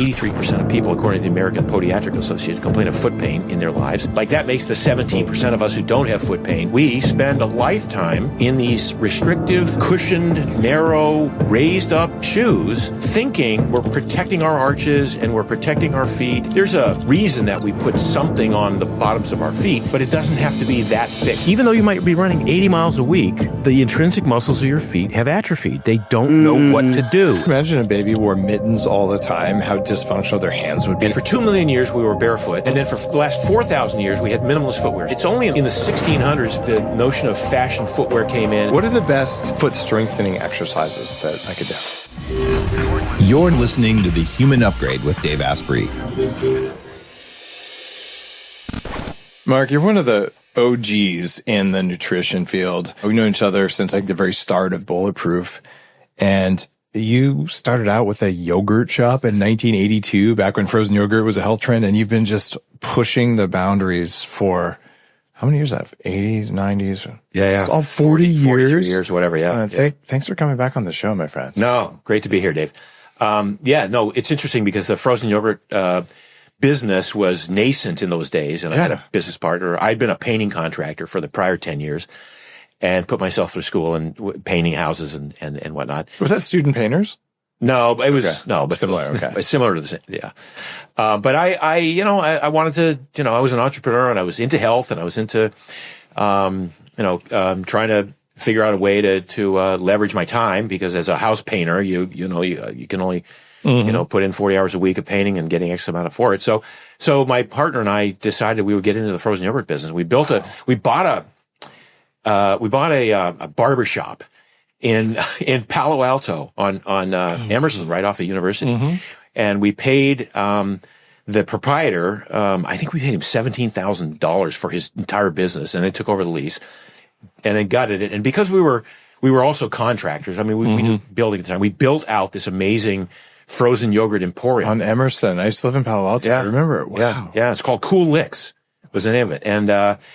83% of people, according to the American Podiatric Association, complain of foot pain in their lives. Like, that makes the 17% of us who don't have foot pain. We spend a lifetime in these restrictive, cushioned, narrow, raised up shoes, thinking we're protecting our arches and we're protecting our feet. There's a reason that we put something on the bottoms of our feet, but it doesn't have to be that thick. Even though you might be running 80 miles a week, the intrinsic muscles of your feet have atrophied. They don't know what to do. Imagine a baby wore mittens all the time, how dysfunctional their hands would be. And for 2 million years, we were barefoot. And then for the last 4,000 years, we had minimalist footwear. It's only in the 1600s the notion of fashion footwear came in. What are the best foot strengthening exercises that I could do? You're listening to The Human Upgrade with Dave Asprey. Mark, you're one of the OGs in the nutrition field. We've known each other since like the very start of Bulletproof. And you started out with a yogurt shop in 1982, back when frozen yogurt was a health trend. And you've been just pushing the boundaries for how many years is that? 80s, 90s? Yeah. It's all 40 years. 43 years, whatever, yeah. Thanks for coming back on the show, my friend. No, great to be here, Dave. It's interesting because the frozen yogurt business was nascent in those days, and I had a business partner. I'd been a painting contractor for the prior 10 years and put myself through school and painting houses and whatnot. Was that student painters? No, it was, but similar. Okay. Similar to the same. Yeah. But I wanted to, I was an entrepreneur and I was into health and I was into, trying to figure out a way to leverage my time, because as a house painter, you can only, put in 40 hours a week of painting and getting X amount for it. So my partner and I decided we would get into the frozen yogurt business. We bought a barber shop in Palo Alto on Emerson, right off of University. And we paid, the proprietor, I think we paid him $17,000 for his entire business, and they took over the lease and then gutted it. And because we were also contractors, I mean, we knew building at the time, we built out this amazing frozen yogurt emporium. On Emerson. I used to live in Palo Alto. Yeah. I remember it. Wow. Yeah. It's called Cool Licks was the name of it. And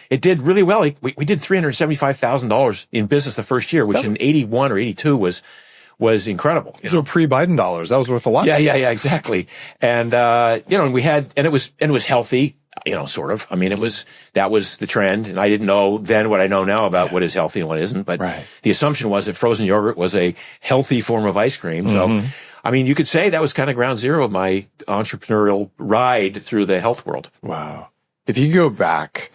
it did really well. We did $375,000 in business the first year, which in 81 or 82 was incredible. So pre-Biden dollars. That was worth a lot. Yeah, exactly. And, and it was healthy, sort of. I mean, that was the trend. And I didn't know then what I know now about what is healthy and what isn't. But the assumption was that frozen yogurt was a healthy form of ice cream. So, I mean, you could say that was kind of ground zero of my entrepreneurial ride through the health world. Wow. If you go back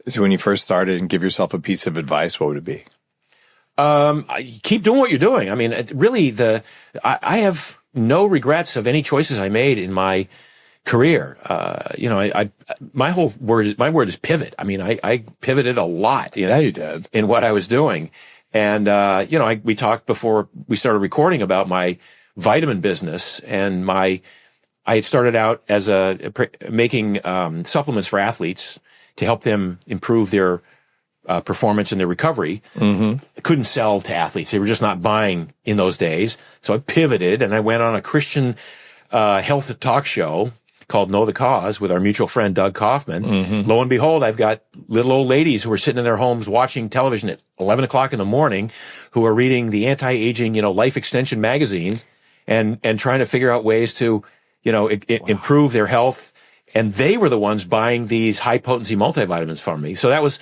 to when you first started and give yourself a piece of advice, what would it be? Keep doing what you're doing. I mean, really, I have no regrets of any choices I made in my career. My word is pivot. I mean, I pivoted a lot. Yeah, you did. In what I was doing. And, we talked before we started recording about my vitamin business, and I had started out as making supplements for athletes to help them improve their performance and their recovery. I couldn't sell to athletes; they were just not buying in those days. So I pivoted and I went on a Christian health talk show called Know the Cause with our mutual friend Doug Kaufman. Lo and behold, I've got little old ladies who are sitting in their homes watching television at 11 o'clock in the morning, who are reading the anti-aging, Life Extension magazine, and trying to figure out ways to, improve their health. And they were the ones buying these high potency multivitamins from me. So that was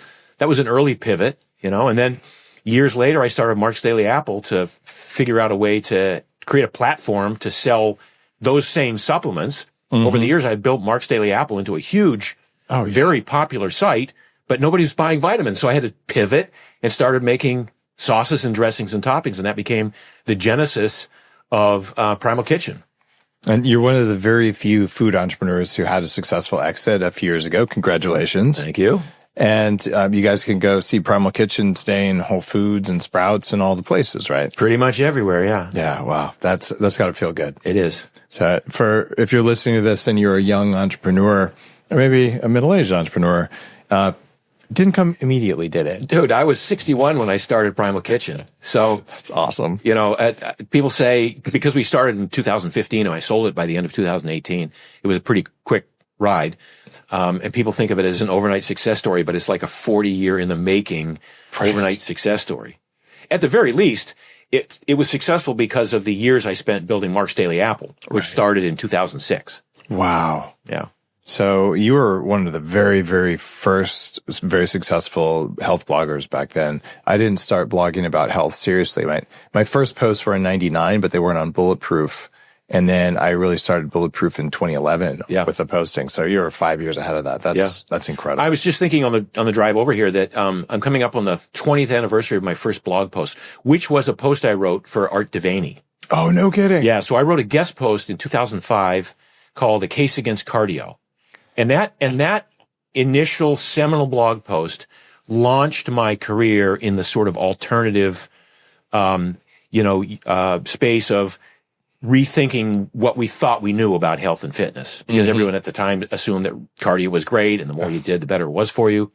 an early pivot, and then years later, I started Mark's Daily Apple to figure out a way to create a platform to sell those same supplements. Over the years, I built Mark's Daily Apple into a huge, very popular site, but nobody was buying vitamins. So I had to pivot and started making sauces and dressings and toppings. And that became the genesis of Primal Kitchen. And you're one of the very few food entrepreneurs who had a successful exit a few years ago. Congratulations. Thank you. And you guys can go see Primal Kitchen today in Whole Foods and Sprouts and all the places, right? Pretty much everywhere, yeah. Yeah, wow. That's got to feel good. It is. So if you're listening to this and you're a young entrepreneur, or maybe a middle-aged entrepreneur, didn't come immediately, did it? Dude, I was 61 when I started Primal Kitchen. So that's awesome. People say, because we started in 2015 and I sold it by the end of 2018, it was a pretty quick ride. And people think of it as an overnight success story, but it's like a 40-year in the making overnight success story. At the very least, it was successful because of the years I spent building Mark's Daily Apple, which started in 2006. Wow. Yeah. So you were one of the very, very first, very successful health bloggers back then. I didn't start blogging about health seriously. My first posts were in 99, but they weren't on Bulletproof. And then I really started Bulletproof in 2011 with the posting. So you're 5 years ahead of that. That's incredible. I was just thinking on the drive over here that, I'm coming up on the 20th anniversary of my first blog post, which was a post I wrote for Art Devaney. Oh, no kidding. Yeah. So I wrote a guest post in 2005 called A Case Against Cardio. And that initial seminal blog post launched my career in the sort of alternative, space of rethinking what we thought we knew about health and fitness, because everyone at the time assumed that cardio was great and the more you did, the better it was for you.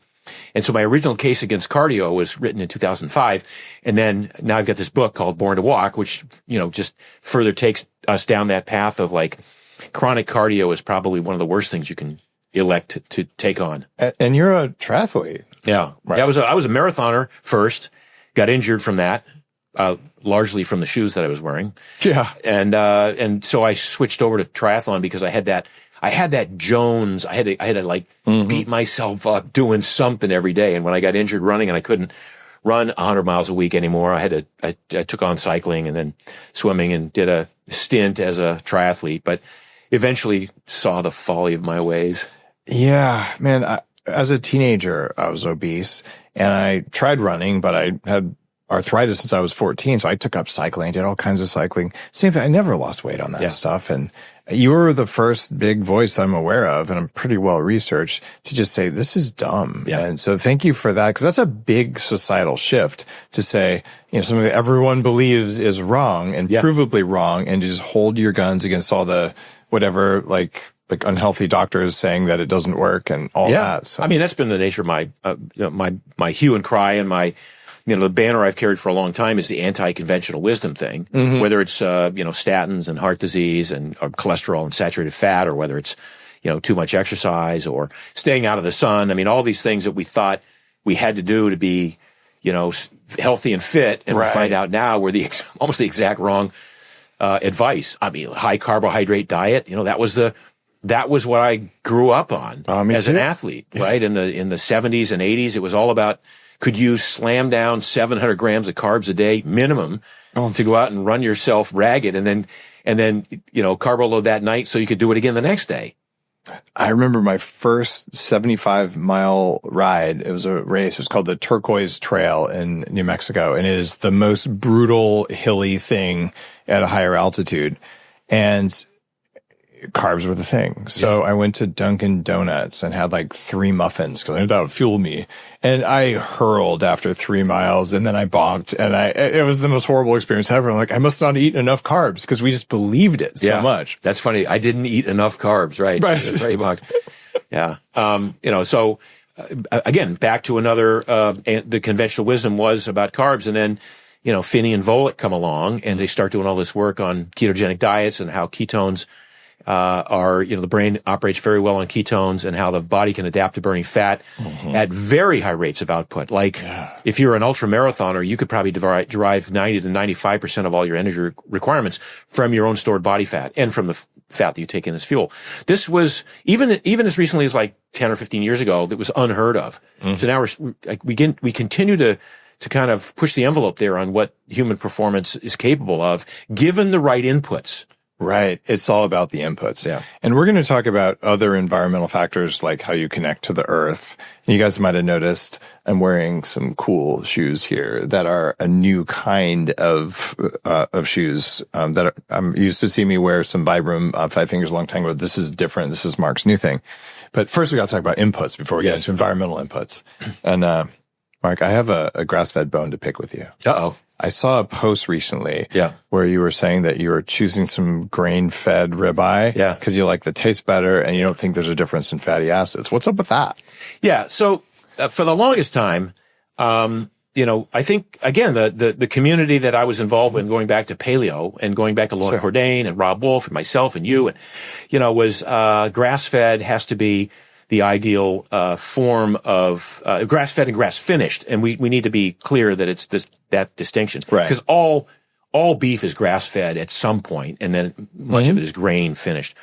And so my original case against cardio was written in 2005. And then now I've got this book called Born to Walk, which, just further takes us down that path of like chronic cardio is probably one of the worst things you can elect to take on. And you're a triathlete. Yeah. Right. I was a marathoner first, got injured from that, largely from the shoes that I was wearing. Yeah. And so I switched over to triathlon because I had that Jones. I had to like beat myself up doing something every day. And when I got injured running and I couldn't run 100 miles a week anymore, I took on cycling and then swimming and did a stint as a triathlete, but eventually saw the folly of my ways. Yeah, man. As a teenager, I was obese and I tried running, but I had arthritis since I was 14. So I took up cycling, did all kinds of cycling. Same thing. I never lost weight on that stuff. And you were the first big voice I'm aware of, and I'm pretty well researched, to just say, this is dumb. Yeah. And so thank you for that, because that's a big societal shift to say, something that everyone believes is wrong and provably wrong, and to just hold your guns against all the whatever, like unhealthy doctors saying that it doesn't work and all that. So. I mean, that's been the nature of my hue and cry, and my, the banner I've carried for a long time is the anti-conventional wisdom thing, whether it's, statins and heart disease and cholesterol and saturated fat, or whether it's, too much exercise or staying out of the sun. I mean, all these things that we thought we had to do to be, healthy and fit. And we find out now we're almost the exact wrong, advice. I mean, high carbohydrate diet, that was what I grew up on as an athlete, right? In the 70s and 80s, it was all about, could you slam down 700 grams of carbs a day minimum to go out and run yourself ragged, and then carbo load that night so you could do it again the next day. I remember my first 75-mile ride. It was a race. It was called the Turquoise Trail in New Mexico, and it is the most brutal, hilly thing at a higher altitude. And carbs were the thing. So I went to Dunkin' Donuts and had like 3 muffins because I knew that would fuel me. And I hurled after 3 miles, and then I bonked, and it was the most horrible experience ever. I'm like, I must not eat enough carbs, because we just believed it so much. That's funny. I didn't eat enough carbs, right? That's right, you bonked. Yeah. So again, back to another, the conventional wisdom was about carbs, and then, Finney and Volek come along and they start doing all this work on ketogenic diets and how ketones are, the brain operates very well on ketones, and how the body can adapt to burning fat at very high rates of output. Like if you're an ultra marathoner, you could probably derive 90 to 95% of all your energy requirements from your own stored body fat and from the fat that you take in as fuel. This was even as recently as like 10 or 15 years ago, that was unheard of. So now we continue to kind of push the envelope there on what human performance is capable of, given the right inputs. Right. It's all about the inputs. Yeah. And we're going to talk about other environmental factors, like how you connect to the earth. And you guys might have noticed I'm wearing some cool shoes here that are a new kind of shoes, that I'm used to see me wear some Vibram, 5 fingers long tango. This is different. This is Mark's new thing. But first we got to talk about inputs before we get into environmental inputs. And, Mark, I have a grass-fed bone to pick with you. Uh-oh. I saw a post recently where you were saying that you were choosing some grain-fed ribeye because you like the taste better and you don't think there's a difference in fatty acids. What's up with that? Yeah. So for the longest time, I think, again, the community that I was involved in, going back to paleo and going back to Lorna Cordain and Rob Wolf and myself and you, and, was grass-fed has to be the ideal form of grass-fed and grass-finished, and we need to be clear that it's that distinction, right? Because all all beef is grass fed at some point, and then much of it is grain finished.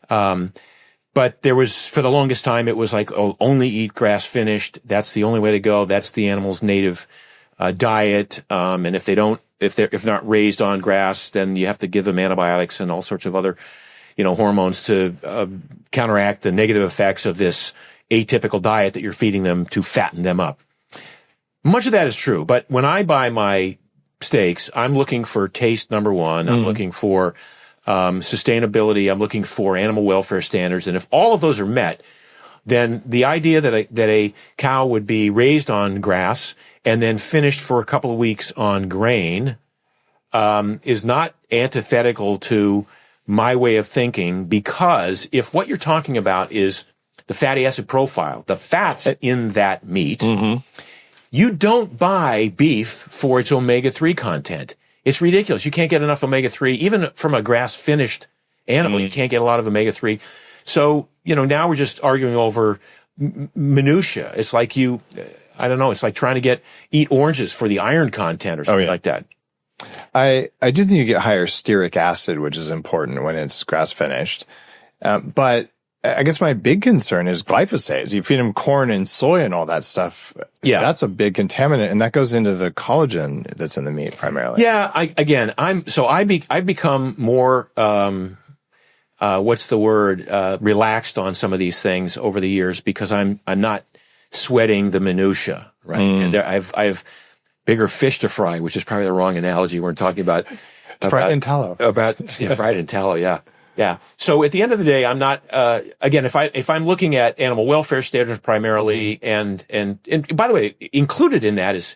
But there was, for the longest time, it was like, oh, only eat grass finished. That's the only way to go. That's the animal's native diet. And if they're not raised on grass, then you have to give them antibiotics and all sorts of other, hormones to counteract the negative effects of this atypical diet that you're feeding them to fatten them up. Much of that is true. But when I buy my steaks, I'm looking for taste, number one. I'm looking for sustainability. I'm looking for animal welfare standards. And if all of those are met, then the idea that a cow would be raised on grass and then finished for a couple of weeks on grain, is not antithetical to my way of thinking, because if what you're talking about is the fatty acid profile, the fats in that meat, you don't buy beef for its omega-3 content. It's ridiculous. You can't get enough omega-3. Even from a grass-finished animal, you can't get a lot of omega-3. So, now we're just arguing over minutia. It's like I don't know, it's like trying to eat oranges for the iron content or something like that. I do think you get higher stearic acid, which is important when it's grass-finished. But I guess my big concern is glyphosate. You feed them corn and soy and all that stuff. Yeah. That's a big contaminant, and that goes into the collagen that's in the meat primarily. Yeah. I've become more, relaxed on some of these things over the years, because I'm not sweating the minutia, right? And I've bigger fish to fry, which is probably the wrong analogy. We're talking about fried in tallow. Fried in tallow. Yeah. Yeah. So at the end of the day, I'm not, again, if I'm looking at animal welfare standards primarily, and by the way, included in that is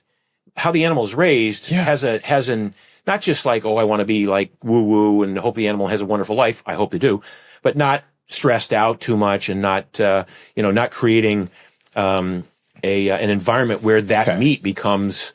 how the animal is raised, has an, not just like, oh, I want to be like woo woo and hope the animal has a wonderful life. I hope they do, but not stressed out too much, and not, not creating, an environment where that meat becomes,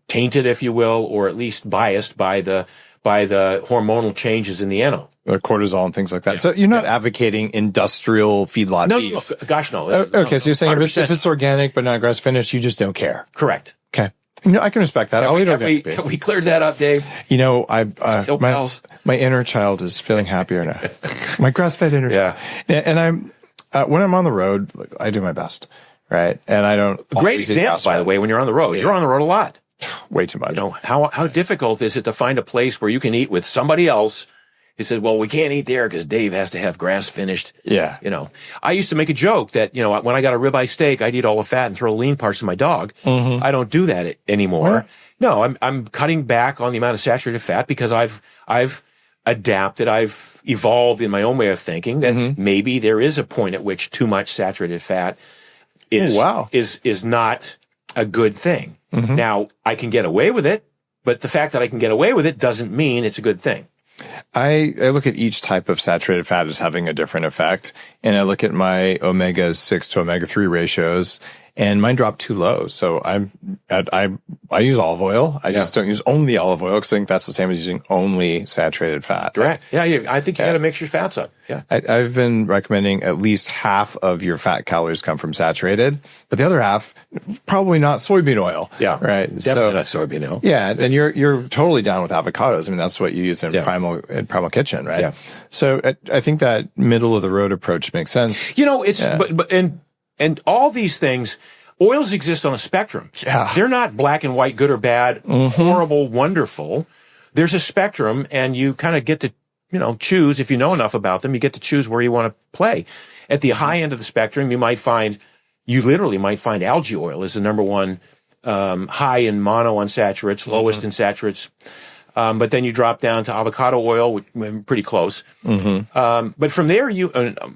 tainted, if you will, or at least biased by the hormonal changes in the animal. Cortisol and things like that. Yeah. So you're not advocating industrial feedlot beef? No, gosh, no. Okay, so you're saying if it's organic but not grass finished, you just don't care. Correct. Okay. I can respect that. I'll eat organic beef. Have we cleared that up, Dave? Still pals. My inner child is feeling happier now. My grass-fed inner child. And I'm when I'm on the road, I do my best, right? And I don't. Great example, by the way, when you're on the road. Yeah. You're on the road a lot. Way too much. How difficult is it to find a place where you can eat with somebody else? He said, well, we can't eat there because Dave has to have grass finished. Yeah. I used to make a joke that, when I got a ribeye steak, I'd eat all the fat and throw the lean parts to my dog. I don't do that anymore. Right. No, I'm cutting back on the amount of saturated fat because I've adapted. I've evolved in my own way of thinking that maybe there is a point at which too much saturated fat is not a good thing. Now, I can get away with it, but the fact that I can get away with it doesn't mean it's a good thing. I look at each type of saturated fat as having a different effect, and I look at my omega-6 to omega-3 ratios, and mine dropped too low. So I use olive oil. I just don't use only olive oil because I think that's the same as using only saturated fat. Correct. Yeah. I think you got to mix your fats up. Yeah. I've been recommending at least half of your fat calories come from saturated, but the other half, probably not soybean oil. Yeah. Right. Definitely not soybean oil. Yeah. And you're totally down with avocados. I mean, that's what you use in Primal Kitchen, right? Yeah. So I think that middle of the road approach makes sense. And all these things, oils exist on a spectrum. Yeah. They're not black and white, good or bad, horrible, wonderful. There's a spectrum, and you kind of get to, choose. If you know enough about them, you get to choose where you want to play. At the high end of the spectrum, you literally might find algae oil is the number one, high in monounsaturates, lowest in saturates. But then you drop down to avocado oil, which pretty close. But from there,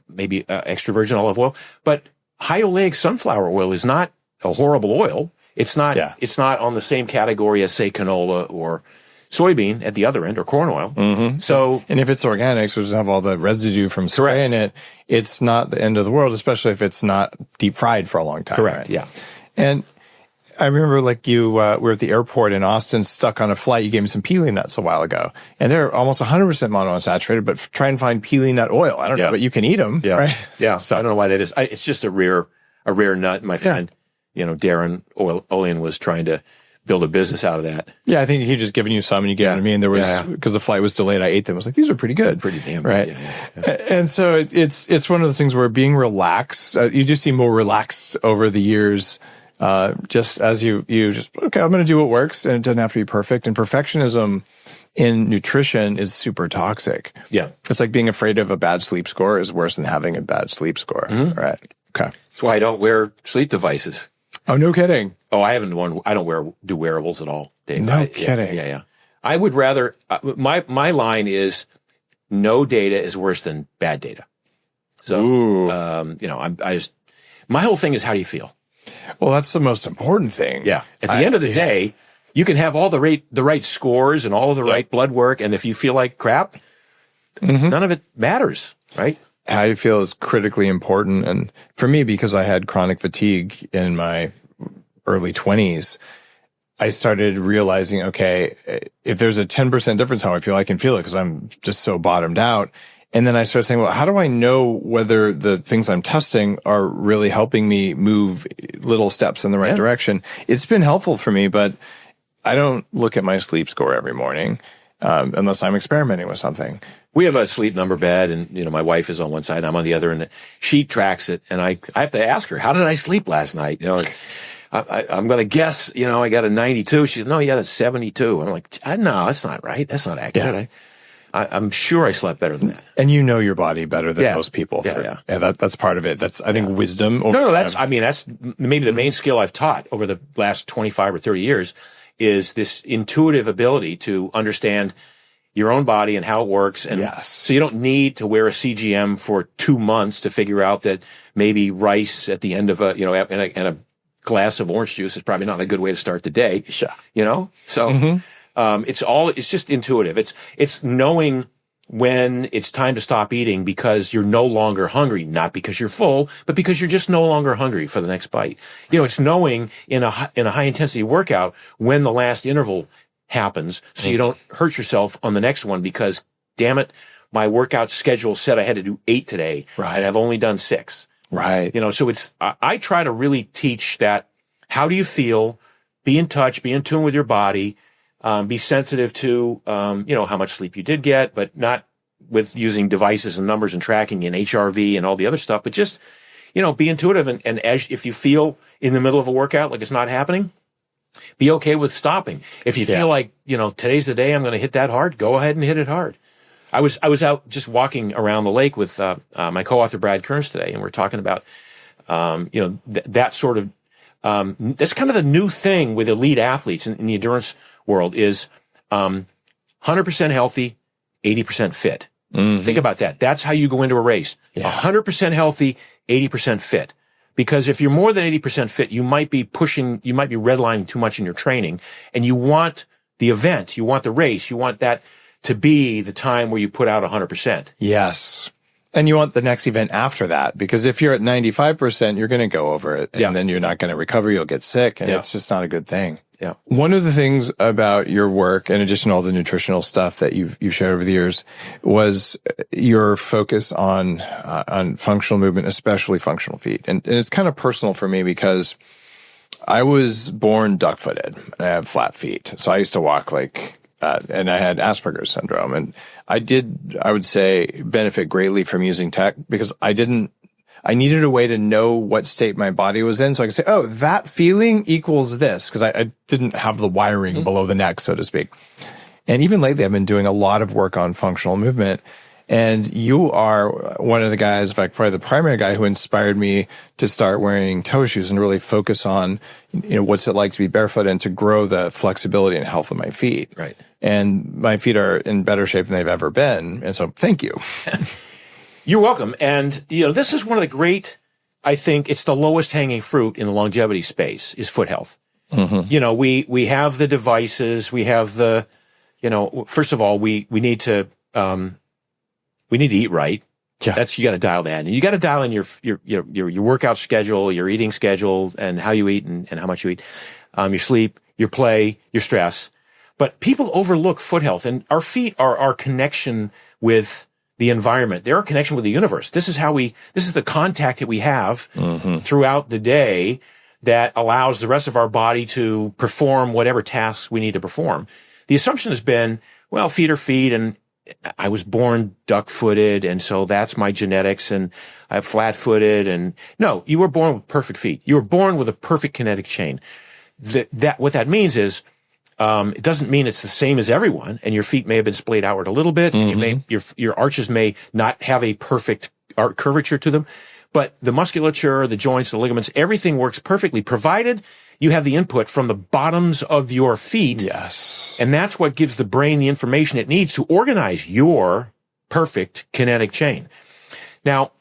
maybe extra virgin olive oil, but high oleic sunflower oil is not a horrible oil. It's not on the same category as, say, canola or soybean at the other end, or corn oil. So, and if it's organic, so it doesn't have all the residue from spraying it, it's not the end of the world, especially if it's not deep fried for a long time. Correct. Right? Yeah. And I remember you were at the airport in Austin, stuck on a flight. You gave me some peely nuts a while ago, and they're almost 100% monounsaturated, but try and find peely nut oil. I don't know, but you can eat them. Yeah. Right? Yeah. So I don't know why that is. It's just a rare nut. My friend, Darren Olean was trying to build a business out of that. Yeah, I think he just given you some and you gave them to me, and there was, because the flight was delayed, I ate them. I was like, these are pretty good. Pretty damn right. good. Yeah. And so it's one of those things where being relaxed, you just seem more relaxed over the years, just as you just, okay, I'm going to do what works, and it doesn't have to be perfect. And perfectionism in nutrition is super toxic. Yeah. It's like being afraid of a bad sleep score is worse than having a bad sleep score. Mm-hmm. Right. Okay. That's why I don't wear sleep devices. Oh, no kidding. Oh, I don't do wearables at all, Dave. No kidding. Yeah. I would rather, my line is no data is worse than bad data. So, my whole thing is, how do you feel? Well, that's the most important thing. Yeah. At the end of the day, you can have all the right scores and all of the right blood work. And if you feel like crap, none of it matters, right? How you feel is critically important. And for me, because I had chronic fatigue in my early 20s, I started realizing, okay, if there's a 10% difference how I feel, I can feel it because I'm just so bottomed out. And then I started saying, well, how do I know whether the things I'm testing are really helping me move little steps in the right direction? It's been helpful for me, but I don't look at my sleep score every morning unless I'm experimenting with something. We have a sleep number bed, and my wife is on one side, I'm on the other, and she tracks it. And I have to ask her, how did I sleep last night? I'm going to guess, I got a 92. She said, no, yeah, that's 72. I'm like, no, that's not right. That's not accurate. Yeah. I'm sure I slept better than that. And you know your body better than most people. Yeah. That's part of it. That's, I think, wisdom. That's maybe the main skill I've taught over the last 25 or 30 years is this intuitive ability to understand your own body and how it works. And so you don't need to wear a CGM for 2 months to figure out that maybe rice at the end of and a glass of orange juice is probably not a good way to start the day. Sure. So, it's just intuitive. It's knowing when it's time to stop eating because you're no longer hungry, not because you're full, but because you're just no longer hungry for the next bite. It's knowing in a high intensity workout when the last interval happens, so you don't hurt yourself on the next one because, damn it, my workout schedule said I had to do 8 today, right? And I've only done 6. Right. So I try to really teach that. How do you feel? Be in touch, be in tune with your body, be sensitive to, how much sleep you did get, but not with using devices and numbers and tracking and HRV and all the other stuff, but just, be intuitive. And if you feel in the middle of a workout like it's not happening, be okay with stopping. If you feel like, today's the day I'm going to hit that hard, go ahead and hit it hard. I was out just walking around the lake with my co-author Brad Kearns today, and we're talking about that sort of that's kind of the new thing with elite athletes in the endurance world is 100% healthy, 80% fit. Mm-hmm. Think about that. That's how you go into a race. 100% healthy, 80% fit. Because if you're more than 80% fit, you might be redlining too much in your training, and you want the event, you want the race, you want that to be the time where you put out 100%. Yes. And you want the next event after that, because if you're at 95%, you're going to go over it, and then you're not going to recover. You'll get sick, and it's just not a good thing. Yeah. One of the things about your work, in addition to all the nutritional stuff that you've shared over the years, was your focus on functional movement, especially functional feet. And it's kind of personal for me because I was born duck-footed. I have flat feet. So I used to walk and I had Asperger's syndrome. And I would say, benefit greatly from using tech because I needed a way to know what state my body was in. So I could say, oh, that feeling equals this. Cause I didn't have the wiring below the neck, so to speak. And even lately, I've been doing a lot of work on functional movement. And you are one of the guys, in fact, probably the primary guy who inspired me to start wearing toe shoes and really focus on, what's it like to be barefoot and to grow the flexibility and health of my feet. Right. And my feet are in better shape than they've ever been. And so thank you. You're welcome. And, this is one of the great, I think it's the lowest hanging fruit in the longevity space is foot health. Mm-hmm. We have the devices, we have the, first of all, we need to eat right. Yeah. You got to dial that in. You got to dial in your workout schedule, your eating schedule, and how you eat and how much you eat, your sleep, your play, your stress. But people overlook foot health, and our feet are our connection with the environment. They're our connection with the universe. This is the contact that we have throughout the day that allows the rest of our body to perform whatever tasks we need to perform. The assumption has been, well, feet are feet, and I was born duck-footed, and so that's my genetics, and I'm flat-footed. And no, you were born with perfect feet. You were born with a perfect kinetic chain. What that means is, it doesn't mean it's the same as everyone, and your feet may have been splayed outward a little bit. Your arches may not have a perfect curvature to them, but the musculature, the joints, the ligaments, everything works perfectly, provided you have the input from the bottoms of your feet. Yes. And that's what gives the brain the information it needs to organize your perfect kinetic chain. Now,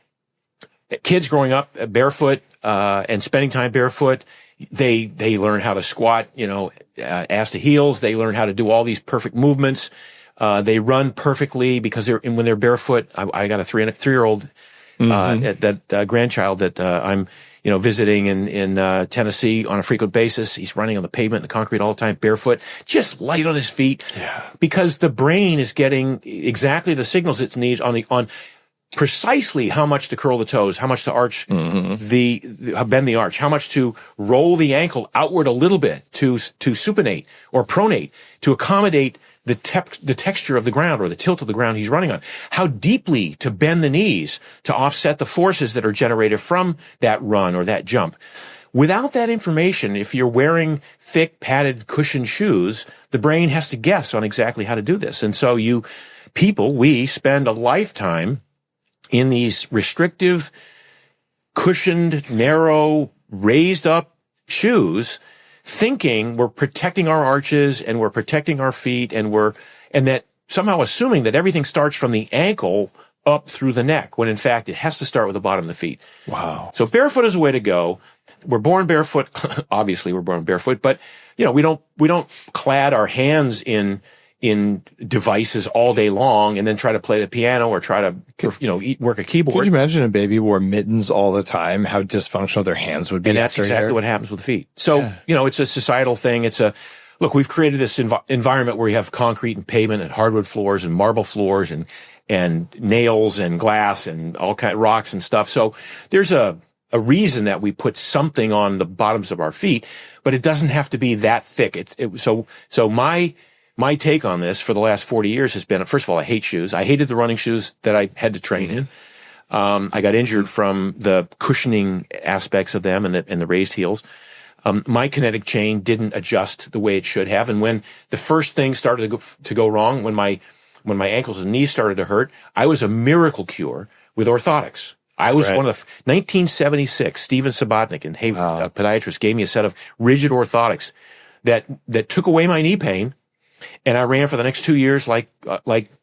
kids growing up barefoot, and spending time barefoot, they learn how to squat, ass to heels. They learn how to do all these perfect movements. They run perfectly because when they're barefoot. I got a 3-year-old, grandchild that, I'm, visiting in Tennessee on a frequent basis. He's running on the pavement and the concrete all the time, barefoot, just light on his feet. Yeah. Because the brain is getting exactly the signals it needs on precisely how much to curl the toes, how much to arch bend the arch, how much to roll the ankle outward a little bit, to supinate or pronate, to accommodate the texture of the ground or the tilt of the ground he's running on, how deeply to bend the knees to offset the forces that are generated from that run or that jump. Without that information, if you're wearing thick, padded, cushioned shoes, the brain has to guess on exactly how to do this. And so we spend a lifetime in these restrictive, cushioned, narrow, raised up shoes, thinking we're protecting our arches and we're protecting our feet and that somehow assuming that everything starts from the ankle up through the neck, when in fact it has to start with the bottom of the feet. Wow. So barefoot is a way to go. We're born barefoot. Obviously we're born barefoot, but we don't clad our hands in devices all day long and then try to play the piano or try to, work a keyboard. Could you imagine a baby wore mittens all the time, how dysfunctional their hands would be? And that's exactly what happens with the feet. So, it's a societal thing. Look, we've created this environment where we have concrete and pavement and hardwood floors and marble floors and nails and glass and all kind of rocks and stuff. So there's a reason that we put something on the bottoms of our feet, but it doesn't have to be that thick. So my take on this for the last 40 years has been, first of all, I hate shoes. I hated the running shoes that I had to train in. I got injured from the cushioning aspects of them and the raised heels. My kinetic chain didn't adjust the way it should have. And when the first thing started to go wrong, when my ankles and knees started to hurt, I was a miracle cure with orthotics. I was one of the 1976, Steven Subotnick, a podiatrist, gave me a set of rigid orthotics that took away my knee pain. And I ran for the next 2 years like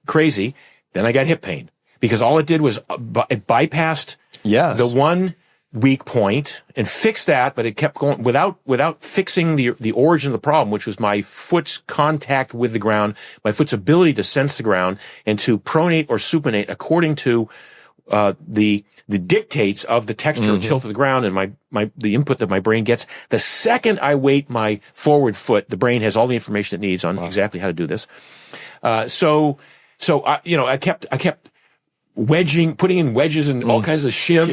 crazy. Then I got hip pain because all it did was it bypassed the one weak point and fixed that, but it kept going without fixing the origin of the problem, which was my foot's contact with the ground, my foot's ability to sense the ground and to pronate or supinate according to the dictates of the texture and tilt of the ground and the input that my brain gets. The second I weight my forward foot, the brain has all the information it needs on exactly how to do this. So I kept putting in wedges and all kinds of shim,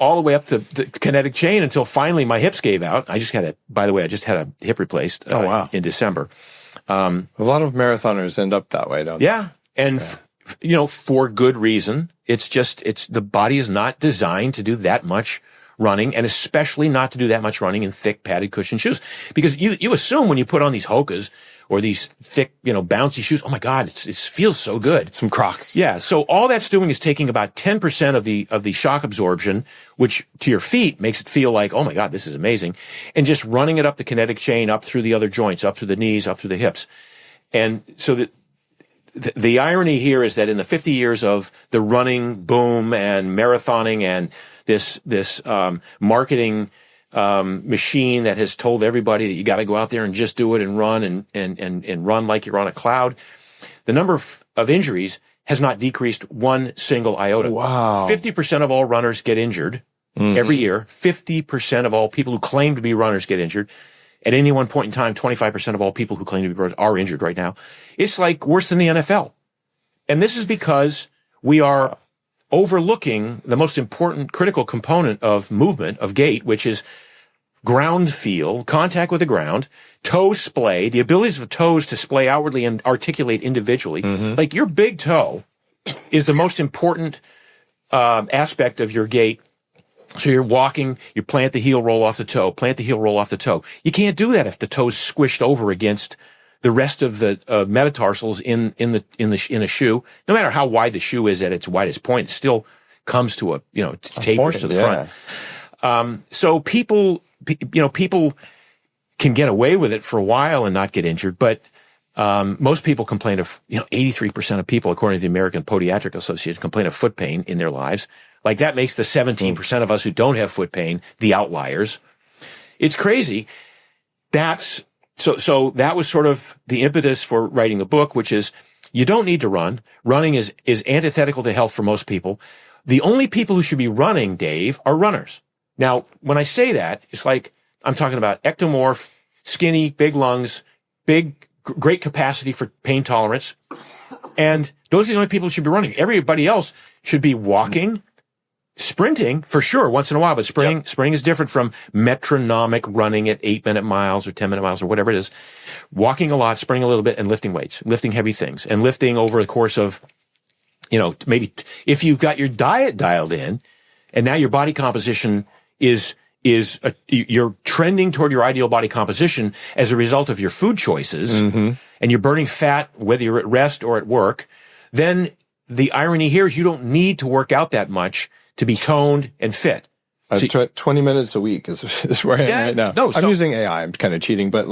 all the way up to the kinetic chain until finally my hips gave out. I just had a hip replaced in December. A lot of marathoners end up that way, don't they? Yeah. And for good reason. The body is not designed to do that much running, and especially not to do that much running in thick padded cushion shoes. Because you assume when you put on these Hokas or these thick, bouncy shoes, oh my God, it feels so good. Some Crocs. Yeah. So all that's doing is taking about 10% of the shock absorption, which to your feet makes it feel like, oh my God, this is amazing. And just running it up the kinetic chain, up through the other joints, up through the knees, up through the hips. And so the irony here is that in the 50 years of the running boom and marathoning and this marketing machine that has told everybody that you got to go out there and just do it and run and run like you're on a cloud, the number of injuries has not decreased one single iota. Wow. 50% of all runners get injured every year. 50% of all people who claim to be runners get injured. At any one point in time, 25% of all people who claim to be runners are injured right now. It's like worse than the NFL. And this is because we are overlooking the most important critical component of movement, of gait, which is ground feel, contact with the ground, toe splay, the abilities of toes to splay outwardly and articulate individually. Like your big toe is the most important aspect of your gait. So you're walking, you plant the heel, roll off the toe, plant the heel, roll off the toe. You can't do that if the toe's squished over against the rest of the metatarsals in a shoe. No matter how wide the shoe is at its widest point, it still comes to tapers to the front. So people can get away with it for a while and not get injured, but most people complain of, 83% of people, according to the American Podiatric Association, complain of foot pain in their lives. Like that makes the 17% of us who don't have foot pain the outliers. It's crazy. So that was sort of the impetus for writing the book, which is you don't need to run. Running is antithetical to health for most people. The only people who should be running, Dave, are runners. Now, when I say that, it's like I'm talking about ectomorph, skinny, big lungs, great capacity for pain tolerance. And those are the only people who should be running. Everybody else should be walking, sprinting for sure once in a while, but sprinting is different from metronomic running at 8-minute miles or 10-minute miles or whatever it is. Walking a lot, sprinting a little bit, and lifting weights, lifting heavy things, and lifting over the course of, maybe if you've got your diet dialed in and now your body composition you're trending toward your ideal body composition as a result of your food choices, and you're burning fat, whether you're at rest or at work, then the irony here is you don't need to work out that much to be toned and fit. I've tried 20 minutes a week is where I am right now. No, I'm using AI. I'm kind of cheating, but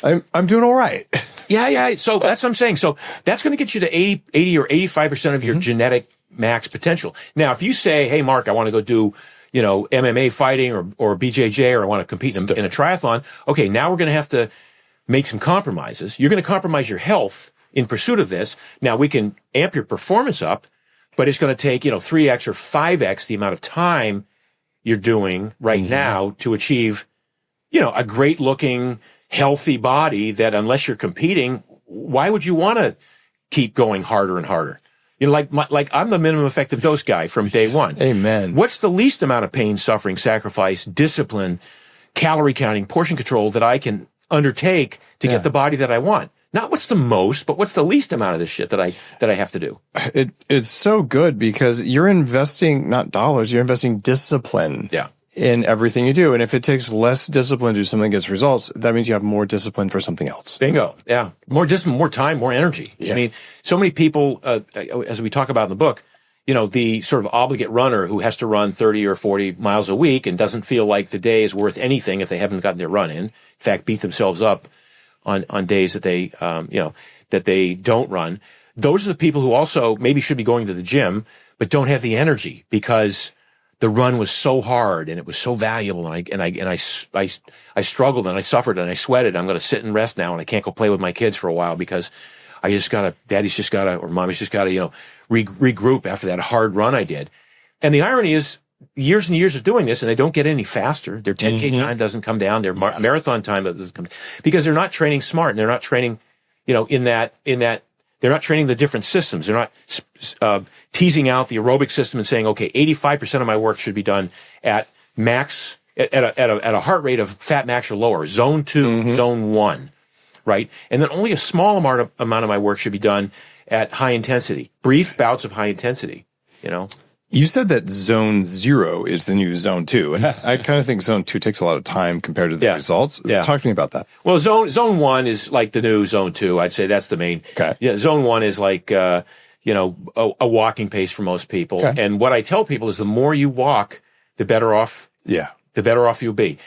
I'm doing all right. Yeah. So that's what I'm saying. So that's going to get you to 80 or 85% of your genetic max potential. Now, if you say, hey, Mark, I want to go do MMA fighting or BJJ, or I want to compete in a triathlon. Okay, now we're going to have to make some compromises. You're going to compromise your health in pursuit of this. Now we can amp your performance up, but it's going to take, 3x or 5x the amount of time you're doing right now to achieve, a great looking, healthy body that unless you're competing, why would you want to keep going harder and harder? Like I'm the minimum effective dose guy from day one. Amen. What's the least amount of pain, suffering, sacrifice, discipline, calorie counting, portion control that I can undertake to get the body that I want? Not what's the most, but what's the least amount of this shit that I have to do. It's so good because you're investing not dollars, you're investing discipline. In everything you do. And if it takes less discipline to do something that gets results, that means you have more discipline for something else. Bingo. Yeah. More discipline, more time, more energy. Yeah. I mean, so many people, as we talk about in the book, the sort of obligate runner who has to run 30 or 40 miles a week and doesn't feel like the day is worth anything if they haven't gotten their run in fact, beat themselves up on days that they, that they don't run. Those are the people who also maybe should be going to the gym, but don't have the energy because the run was so hard and it was so valuable, and I struggled and I suffered and I sweated. I'm going to sit and rest now, and I can't go play with my kids for a while because daddy's just gotta, or mommy's just gotta, regroup after that hard run I did. And the irony is, years and years of doing this, and they don't get any faster. Their 10K time doesn't come down. Their marathon time doesn't come down because they're not training smart, and they're not training, in that they're not training the different systems. They're not teasing out the aerobic system and saying, okay, 85% of my work should be done at max, at a heart rate of fat max or lower, zone 2, zone 1, right? And then only a small amount of my work should be done at high intensity, brief bouts of high intensity, You said that zone 0 is the new zone 2. And I kind of think zone 2 takes a lot of time compared to the results. Yeah. Talk to me about that. Well, zone 1 is like the new zone 2. I'd say that's the main. Okay. Yeah. Zone 1 is like, a walking pace for most people. Okay. And what I tell people is the more you walk, the better off you'll be.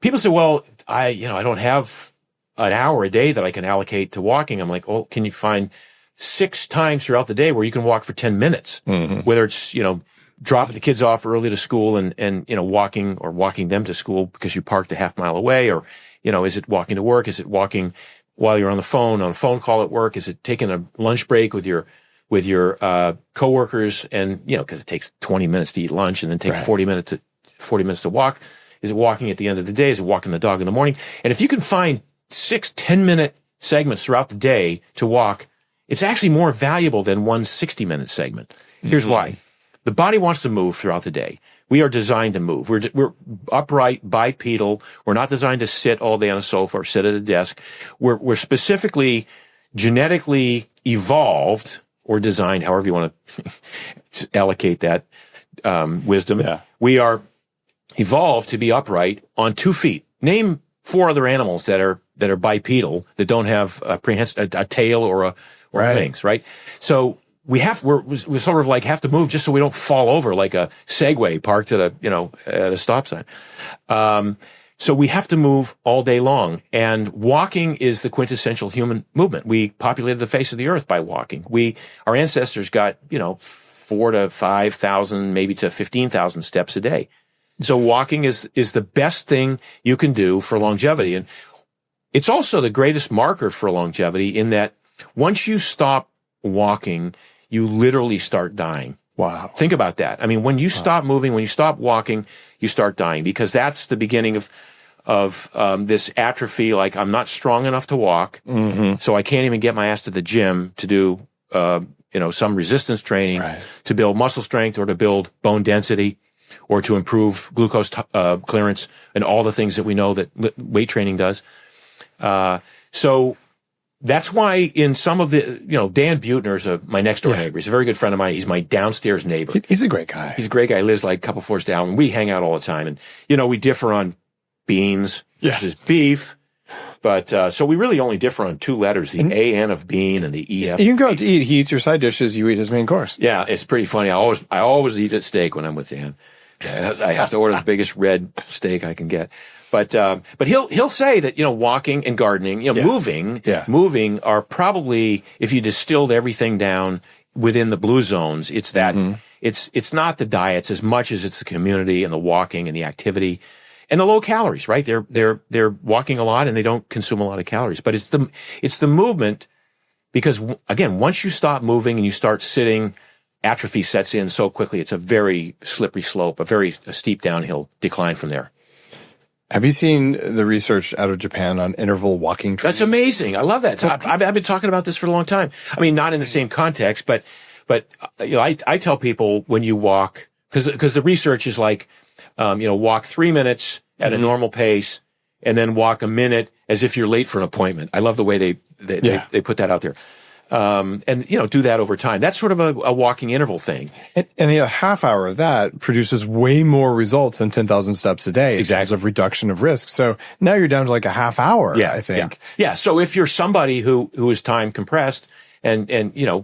People say, well, I don't have an hour a day that I can allocate to walking. I'm like, oh, can you find 6 times throughout the day where you can walk for 10 minutes, whether it's, dropping the kids off early to school and walking them to school because you parked a half mile away, or, is it walking to work? Is it walking while you're on a phone call at work? Is it taking a lunch break with your coworkers? And, cause it takes 20 minutes to eat lunch and then take 40 minutes to walk. Is it walking at the end of the day? Is it walking the dog in the morning? And if you can find 6 10-minute segments throughout the day to walk, it's actually more valuable than one 60-minute segment. Here's why. The body wants to move throughout the day. We are designed to move. We're upright, bipedal. We're not designed to sit all day on a sofa or sit at a desk. We're specifically genetically evolved or designed, however you want to allocate that wisdom. Yeah. We are evolved to be upright on 2 feet. Name 4 other animals that are bipedal, that don't have a tail or wings, right? So we sort of like have to move just so we don't fall over like a Segway parked at a stop sign. So we have to move all day long, and walking is the quintessential human movement. We populated the face of the earth by walking. Our ancestors got, 4,000 to 5,000, maybe to 15,000 steps a day. So walking is the best thing you can do for longevity. And it's also the greatest marker for longevity in that once you stop walking, you literally start dying. Wow. Think about that. I mean, when you stop moving, when you stop walking, you start dying, because that's the beginning of this atrophy. Like, I'm not strong enough to walk, so I can't even get my ass to the gym to do, some resistance training, to build muscle strength or to build bone density or to improve glucose clearance and all the things that we know that weight training does. So that's why in some of the, Dan Buettner my next door neighbor. He's a very good friend of mine. He's my downstairs neighbor. He's a great guy. He's a great guy. He lives like a couple floors down, and we hang out all the time. And, we differ on beans versus beef. But, so we really only differ on 2 letters, the A-N of bean and the E-F. You can go out to eat. He eats your side dishes. You eat his main course. Yeah, it's pretty funny. I always eat at steak when I'm with Dan. I have to order the biggest red steak I can get. But he'll say that, walking and gardening, moving are probably, if you distilled everything down within the blue zones, it's that, it's not the diets as much as it's the community and the walking and the activity and the low calories, right? They're walking a lot and they don't consume a lot of calories, but it's the movement, because again, once you stop moving and you start sitting, atrophy sets in so quickly. It's a very slippery slope, a very steep downhill decline from there. Have you seen the research out of Japan on interval walking training? That's amazing. I love that. I've been talking about this for a long time. I mean, not in the same context, but I tell people when you walk, because the research is like, walk 3 minutes at a normal pace and then walk a minute as if you're late for an appointment. I love the way they put that out there. And do that over time. That's sort of a walking interval thing. And a half hour of that produces way more results than 10,000 steps a day in terms of reduction of risk. So now you're down to like a half hour, I think. Yeah. So if you're somebody who is time compressed and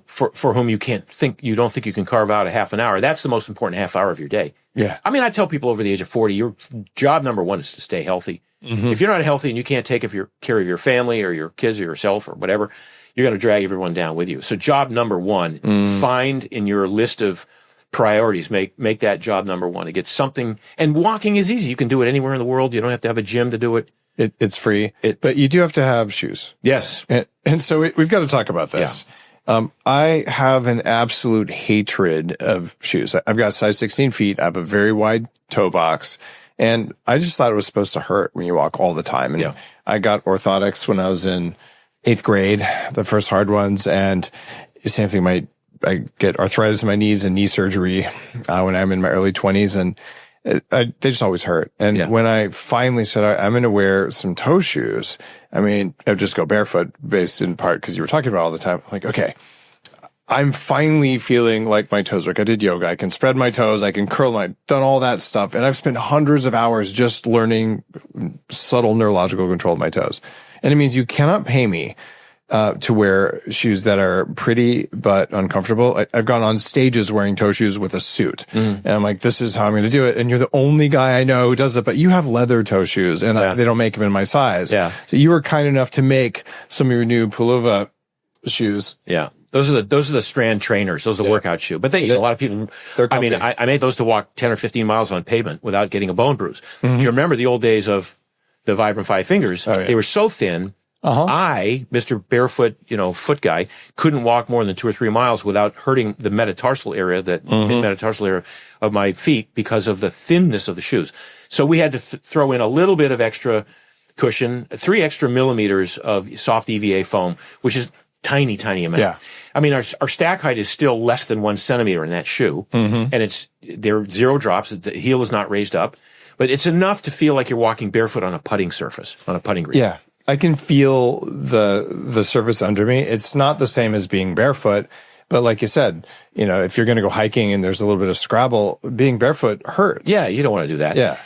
for whom you don't think you can carve out a half an hour, that's the most important half hour of your day. Yeah. I mean, I tell people over the age of 40, your job number 1 is to stay healthy. If you're not healthy and you can't take care of your family or your kids or yourself or whatever, you're going to drag everyone down with you. So job number 1, find in your list of priorities, make that job number 1 to get something. And walking is easy. You can do it anywhere in the world. You don't have to have a gym to do it. It's free, but you do have to have shoes. Yes. And so we've got to talk about this. Yeah. I have an absolute hatred of shoes. I've got size 16 feet. I have a very wide toe box. And I just thought it was supposed to hurt when you walk all the time. And I got orthotics when I was in 8th grade, the first hard ones. And same thing, I get arthritis in my knees and knee surgery when I'm in my early 20s. And they just always hurt. And when I finally said, I'm going to wear some toe shoes, I mean, I would just go barefoot, based in part because you were talking about it all the time. I'm like, okay, I'm finally feeling like my toes work. I did yoga. I can spread my toes. I can curl done all that stuff. And I've spent hundreds of hours just learning subtle neurological control of my toes. And it means you cannot pay me to wear shoes that are pretty but uncomfortable. I've gone on stages wearing toe shoes with a suit. And I'm like, this is how I'm going to do it. And you're the only guy I know who does it, but you have leather toe shoes and they don't make them in my size. Yeah. So you were kind enough to make some of your new Pulova shoes. Yeah. Those are the Strand trainers. Those are the workout shoe. But a lot of people, I mean, I made those to walk 10 or 15 miles on pavement without getting a bone bruise. You remember the old days of the Vibrant 5 Fingers. They were so thin. I, Mr. Barefoot, foot guy, couldn't walk more than 2 or 3 miles without hurting the metatarsal area, mid-metatarsal area of my feet because of the thinness of the shoes. So we had to throw in a little bit of extra cushion, 3 extra millimeters of soft EVA foam, which is tiny, tiny amount. Yeah. I mean, our stack height is still less than 1 centimeter in that shoe. And they're 0 drops. The heel is not raised up, but it's enough to feel like you're walking barefoot on a putting surface, on a putting green. Yeah. I can feel the surface under me. It's not the same as being barefoot, but like you said, if you're going to go hiking and there's a little bit of scrabble, being barefoot hurts. Yeah, you don't want to do that. Yeah.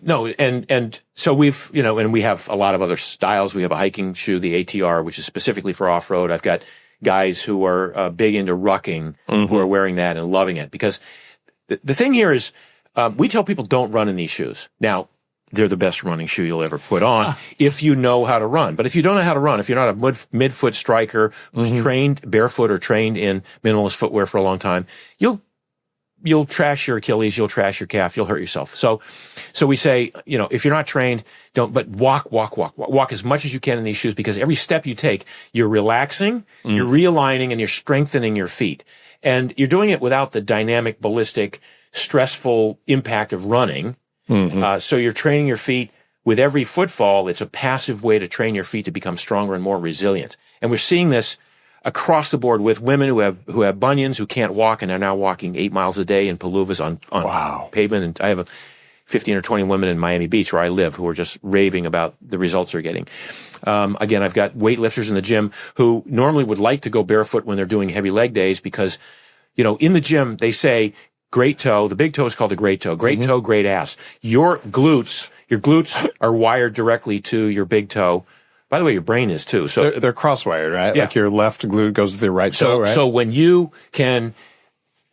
No, and so we've, and we have a lot of other styles. We have a hiking shoe, the ATR, which is specifically for off-road. I've got guys who are big into rucking who are wearing that and loving it, because the thing here is, we tell people don't run in these shoes. Now, they're the best running shoe you'll ever put on if you know how to run. But if you don't know how to run, if you're not a midfoot striker who's trained barefoot or trained in minimalist footwear for a long time, you'll trash your Achilles, you'll trash your calf, you'll hurt yourself. So we say, if you're not trained, but walk as much as you can in these shoes, because every step you take, you're relaxing, you're realigning, and you're strengthening your feet. And you're doing it without the dynamic, ballistic, stressful impact of running. So you're training your feet with every footfall. It's a passive way to train your feet to become stronger and more resilient. And we're seeing this across the board with women who have bunions, who can't walk, and are now walking 8 miles a day in paluvas on pavement. And I have 15 or 20 women in Miami Beach, where I live, who are just raving about the results they're getting. Again, I've got weightlifters in the gym who normally would like to go barefoot when they're doing heavy leg days, because, in the gym, they say, great toe. The big toe is called the great toe. Great toe, great ass. Your glutes are wired directly to your big toe. By the way, your brain is too. So they're cross-wired, right? Yeah. Like your left glute goes with your right toe, right? So when you can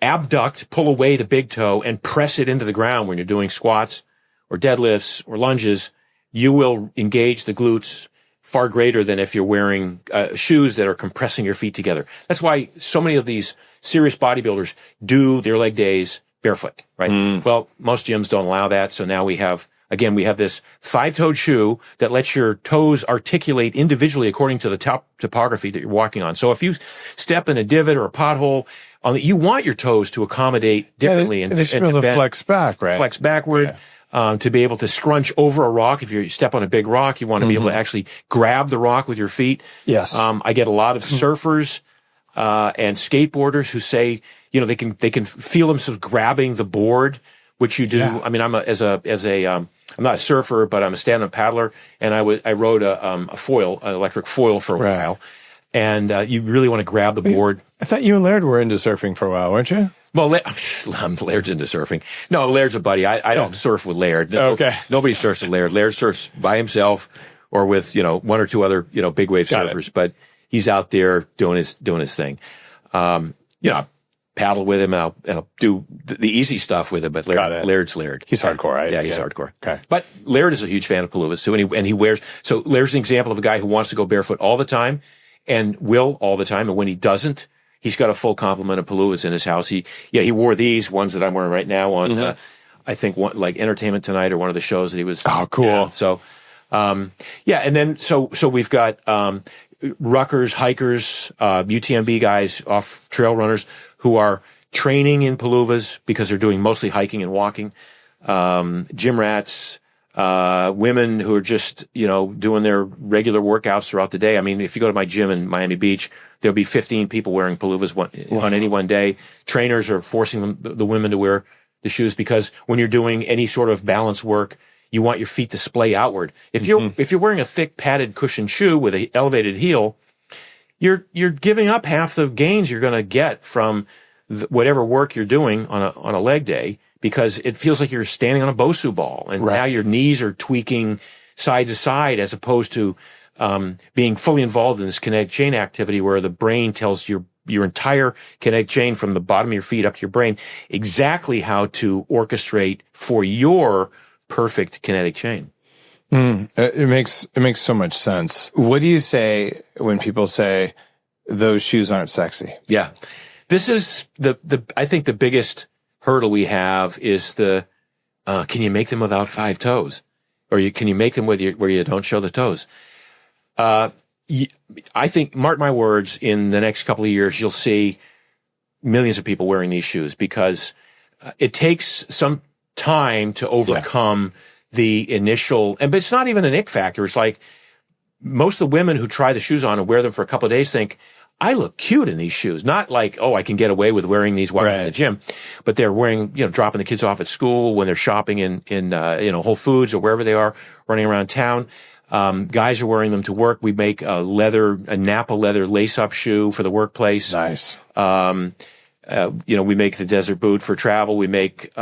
abduct, pull away the big toe and press it into the ground when you're doing squats or deadlifts or lunges, you will engage the glutes far greater than if you're wearing shoes that are compressing your feet together. That's why so many of these serious bodybuilders do their leg days barefoot, right? Well, most gyms don't allow that. So now we have this 5-toed shoe that lets your toes articulate individually according to the topography that you're walking on. So if you step in a divot or a pothole, you want your toes to accommodate differently. Yeah, they should be able to flex back, right? Flex backward. Yeah. To be able to scrunch over a rock. If you step on a big rock, you want to be able to actually grab the rock with your feet. Yes. I get a lot of surfers, and skateboarders who say, they can feel themselves grabbing the board, which you do. Yeah. I mean, I'm not a surfer, but I'm a stand-up paddler, and I rode an electric foil for a while. And, you really want to grab the board. I thought you and Laird were into surfing for a while, weren't you? Well, Laird's into surfing. No, Laird's a buddy. I don't surf with Laird. Okay. Nobody surfs with Laird. Laird surfs by himself or with, 1 or 2 other, big wave surfers, but he's out there doing his thing. I paddle with him, and I'll do the easy stuff with him, but Laird's Laird. He's hardcore, right? Yeah, he's hardcore. Okay. But Laird is a huge fan of paluvas too, and he wears, so Laird's an example of a guy who wants to go barefoot all the time and will all the time, and when he doesn't, he's got a full complement of paluvas in his house. He wore these ones that I'm wearing right now on, I think one, like Entertainment Tonight or one of the shows that he was. Oh, cool. Yeah, so, and then, so we've got, ruckers, hikers, UTMB guys, off trail runners who are training in paluvas because they're doing mostly hiking and walking. Gym rats, women who are just, doing their regular workouts throughout the day. I mean, if you go to my gym in Miami Beach, there'll be 15 people wearing paluvas on any one day. Trainers are forcing the women to wear the shoes because when you're doing any sort of balance work, you want your feet to splay outward. If you're wearing a thick padded cushioned shoe with an elevated heel, you're giving up half the gains you're going to get from whatever work you're doing on a leg day, because it feels like you're standing on a Bosu ball, and now your knees are tweaking side to side as opposed to being fully involved in this kinetic chain activity where the brain tells your entire kinetic chain from the bottom of your feet up to your brain exactly how to orchestrate for your perfect kinetic chain. It makes so much sense. What do you say when people say those shoes aren't sexy? Yeah. This is I think the biggest hurdle we have is can you make them without 5 toes? Or can you make them where you don't show the toes? I think, mark my words, in the next couple of years, you'll see millions of people wearing these shoes because it takes some time to overcome the initial, but it's not even an ick factor. It's like most of the women who try the shoes on and wear them for a couple of days think, I look cute in these shoes. Not like, oh, I can get away with wearing these while I'm in the gym, but they're wearing, dropping the kids off at school, when they're shopping in Whole Foods or wherever they are, running around town. Guys are wearing them to work. We make a Napa leather lace-up shoe for the workplace. Nice. We make the desert boot for travel. We make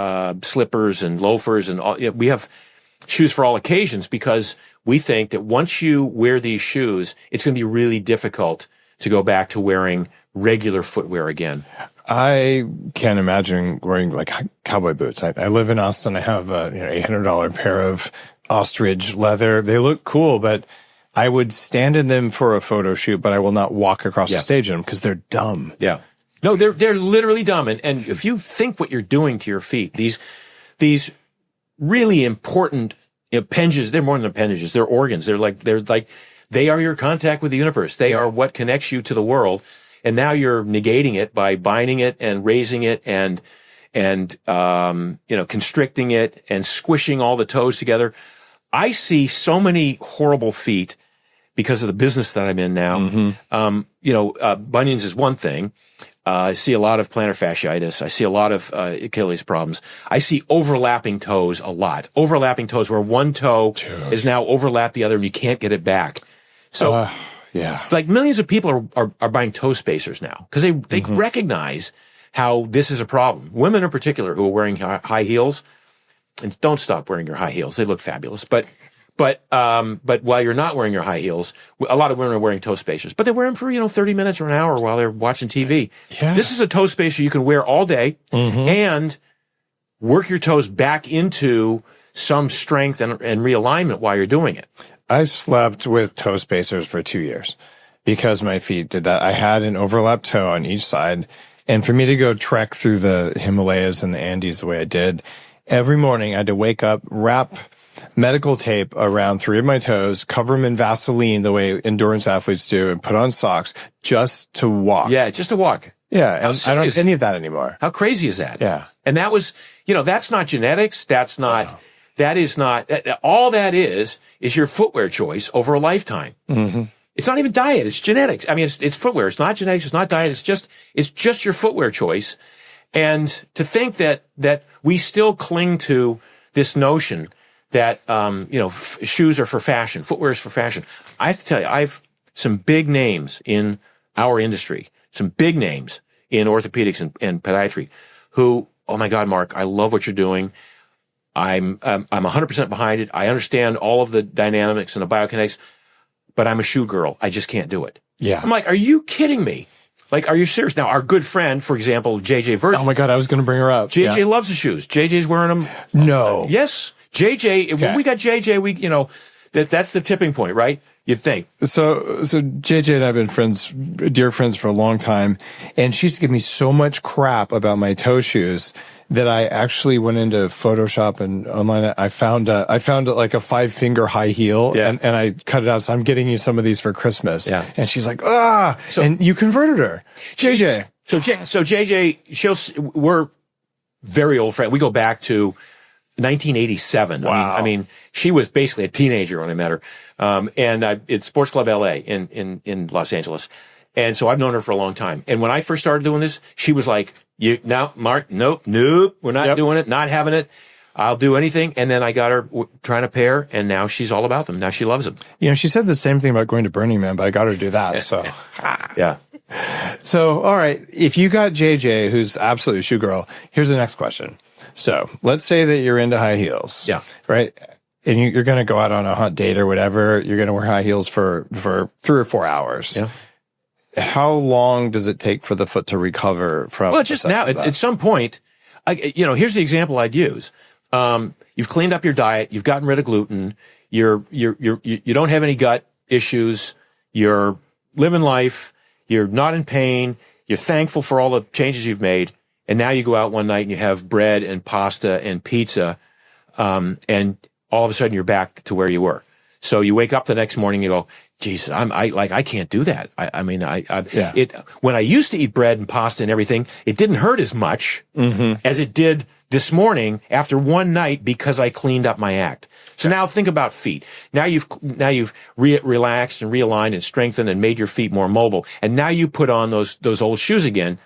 slippers and loafers and all. We have shoes for all occasions, because we think that once you wear these shoes, it's going to be really difficult to go back to wearing regular footwear again. I can't imagine wearing like cowboy boots. I live in Austin. I have a $800 pair of ostrich leather. They look cool, but I would stand in them for a photo shoot, but I will not walk across the stage in them because they're dumb. Yeah. No, they're literally dumb. And if you think what you're doing to your feet, these really important appendages, they're more than appendages, they're organs. They are your contact with the universe. They are what connects you to the world. And now you're negating it by binding it and raising it and constricting it and squishing all the toes together. I see so many horrible feet because of the business that I'm in now. Mm-hmm. Bunions is one thing. I see a lot of plantar fasciitis. I see a lot of Achilles problems. I see overlapping toes a lot. Overlapping toes where one toe is now overlapped the other and you can't get it back. So, like millions of people are buying toe spacers now because they recognize how this is a problem. Women in particular who are wearing high heels, and don't stop wearing your high heels. They look fabulous. But while you're not wearing your high heels, a lot of women are wearing toe spacers, but they wear them for, 30 minutes or an hour while they're watching TV. Yeah. This is a toe spacer you can wear all day and work your toes back into some strength and realignment while you're doing it. I slept with toe spacers for 2 years because my feet did that. I had an overlap toe on each side. And for me to go trek through the Himalayas and the Andes the way I did, every morning I had to wake up, wrap medical tape around 3 of my toes, cover them in Vaseline the way endurance athletes do, and put on socks just to walk. Yeah, just to walk. Yeah, and I don't have any of that anymore. How crazy is that? Yeah. And that was, that's not genetics. That is not, all that is your footwear choice over a lifetime. Mm-hmm. It's not even diet. It's genetics. I mean, it's footwear. It's not genetics. It's not diet. It's just your footwear choice. And to think that we still cling to this notion that, shoes are for fashion, footwear is for fashion. I have to tell you, I've some big names in our industry, some big names in orthopedics and podiatry who, oh my God, Mark, I love what you're doing. I'm 100% behind it. I understand all of the dynamics and the biokinetics, but I'm a shoe girl. I just can't do it. Yeah. I'm like, are you kidding me? Like, are you serious? Now, our good friend, for example, JJ Virgin. Oh my God, I was going to bring her up. JJ loves the shoes. JJ's wearing them. No. Yes. JJ, when we got JJ, that's the tipping point, right? You'd think. So JJ and I have been friends, dear friends for a long time, and she used to give me so much crap about my toe shoes that I actually went into Photoshop and online. I found like a 5-finger high heel and I cut it out. So I'm getting you some of these for Christmas. Yeah. And she's like, and you converted her. JJ. So JJ, we're very old friends. We go back to 1987. Wow. I mean, she was basically a teenager when I met her. It's Sports Club LA in Los Angeles. And so I've known her for a long time. And when I first started doing this, she was like, Mark, nope, we're not doing it, not having it. I'll do anything. And then I got her trying a pair, and now she's all about them. Now she loves them. She said the same thing about going to Burning Man, but I got her to do that. So, yeah. So, all right. If you got JJ, who's absolutely a shoe girl, here's the next question. So let's say that you're into high heels. Yeah. Right. And you're going to go out on a hot date or whatever. You're going to wear high heels for 3 or 4 hours. Yeah. How long does it take for the foot to recover from? Well, just now, at some point, here's the example I'd use. You've cleaned up your diet. You've gotten rid of gluten. You don't have any gut issues. You're living life. You're not in pain. You're thankful for all the changes you've made. And now you go out one night and you have bread and pasta and pizza. And all of a sudden you're back to where you were. So you wake up the next morning, you go, Jesus, I can't do that. I mean, Yeah. when I used to eat bread and pasta and everything, it didn't hurt as much as it did this morning after one night because I cleaned up my act. So now think about feet. Now you've relaxed and realigned and strengthened and made your feet more mobile. And now you put on those old shoes again.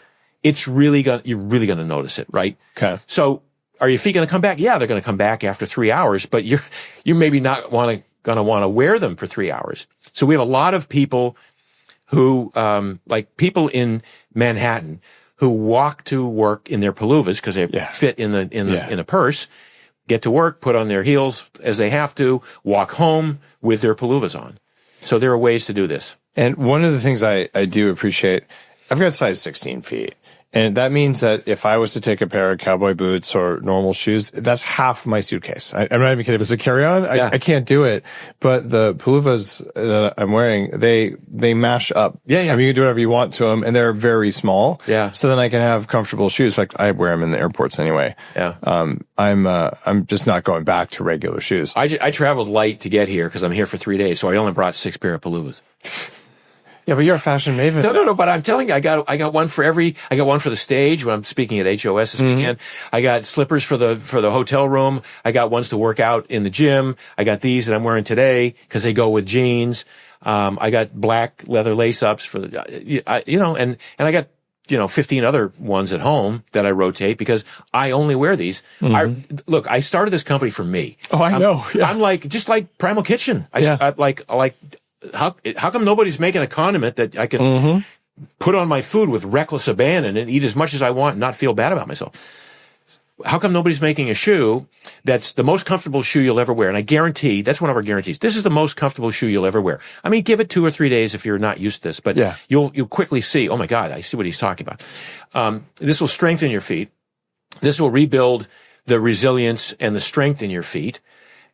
You're really going to notice it, right? Okay. So are your feet going to come back? Yeah, they're going to come back after 3 hours, but you're maybe not going to want to wear them for 3 hours. So we have a lot of people who, like people in Manhattan who walk to work in their pullovers because they fit in a purse, get to work, put on their heels as they have to, walk home with their pullovers on. So there are ways to do this. And one of the things I do appreciate, I've got size 16 feet. And that means that if I was to take a pair of cowboy boots or normal shoes, that's half my suitcase. I'm not even kidding. If it's a carry-on, I can't do it. But the pullovers that I'm wearing, they mash up. Yeah. I mean, you can do whatever you want to them, and they're very small. Yeah. So then I can have comfortable shoes. Like I wear them in the airports anyway. Yeah. I'm just not going back to regular shoes. I traveled light to get here because I'm here for 3 days, so I only brought 6 pair of pullovers. Yeah, but you're a fashion maven. No. But I'm telling you, I got one for I got one for the stage when I'm speaking at HOS this weekend. I got slippers for the hotel room. I got ones to work out in the gym. I got these that I'm wearing today because they go with jeans. I got black leather lace ups for and I got 15 other ones at home that I rotate because I only wear these. I started this company for me. Oh, I know. Yeah. I'm just like Primal Kitchen. I like. How come nobody's making a condiment that I can put on my food with reckless abandon and eat as much as I want and not feel bad about myself? How come nobody's making a shoe that's the most comfortable shoe you'll ever wear? And I guarantee, that's one of our guarantees. This is the most comfortable shoe you'll ever wear. I mean, give it 2 or 3 days if you're not used to this, but you'll quickly see, oh my God, I see what he's talking about. This will strengthen your feet. This will rebuild the resilience and the strength in your feet.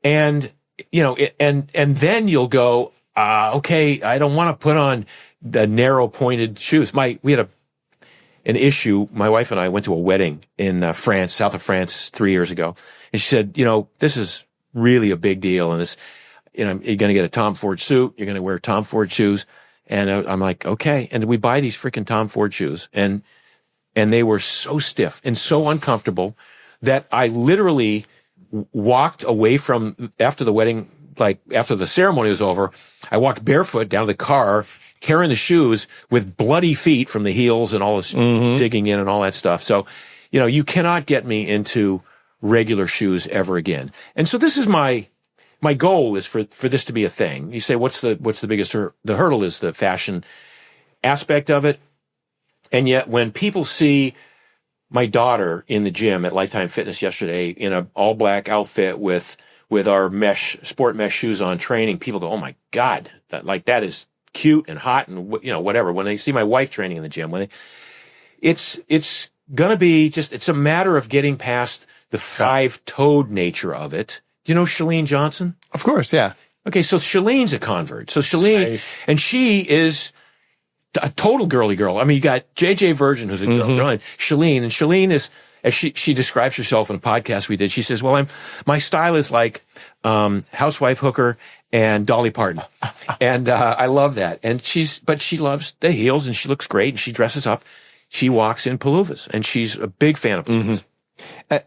And, and then you'll go, okay, I don't want to put on the narrow pointed shoes. We had an issue. My wife and I went to a wedding in France, south of France 3 years ago. And she said, this is really a big deal. And this, you're going to get a Tom Ford suit. You're going to wear Tom Ford shoes. And I'm like, okay. And we buy these freaking Tom Ford shoes and they were so stiff and so uncomfortable that I literally walked away from after the wedding. Like after the ceremony was over, I walked barefoot down to the car, carrying the shoes with bloody feet from the heels and all this digging in and all that stuff. So, you cannot get me into regular shoes ever again. And so this is my goal is for this to be a thing. You say, what's the biggest the hurdle is the fashion aspect of it. And yet when people see my daughter in the gym at Lifetime Fitness yesterday in an all black outfit with our sport mesh shoes on training, people go, oh my God, that is cute and hot and, whatever. When they see my wife training in the gym, it's going to be it's a matter of getting past the 5-toed nature of it. Do you know Chalene Johnson? Of course. Yeah. Okay. So Shalene's a convert. So Chalene, and she is a total girly girl. I mean, you got JJ Virgin, who's a girl, and Chalene is, as she describes herself in a podcast we did, she says, well, my style is like, housewife hooker and Dolly Parton. And, I love that. And but she loves the heels and she looks great and she dresses up. She walks in pullovers and she's a big fan of pullovers.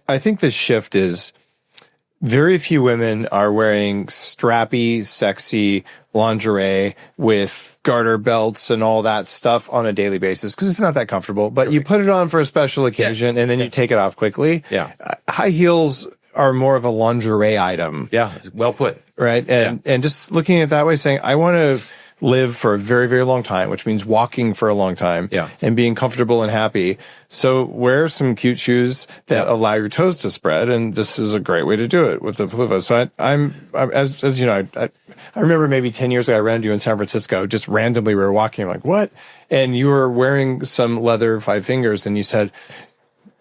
I think the shift is very few women are wearing strappy, sexy lingerie with garter belts and all that stuff on a daily basis because it's not that comfortable. But you put it on for a special occasion and then you take it off quickly. Yeah. High heels are more of a lingerie item. Yeah. Well put. Right. And just looking at it that way, saying, I want to live for a very, very long time, which means walking for a long time and being comfortable and happy. So wear some cute shoes that allow your toes to spread. And this is a great way to do it with the Palooza. So as you know, I remember maybe 10 years ago, I ran into you in San Francisco, just randomly we were walking. I'm like, what? And you were wearing some leather 5 fingers and you said,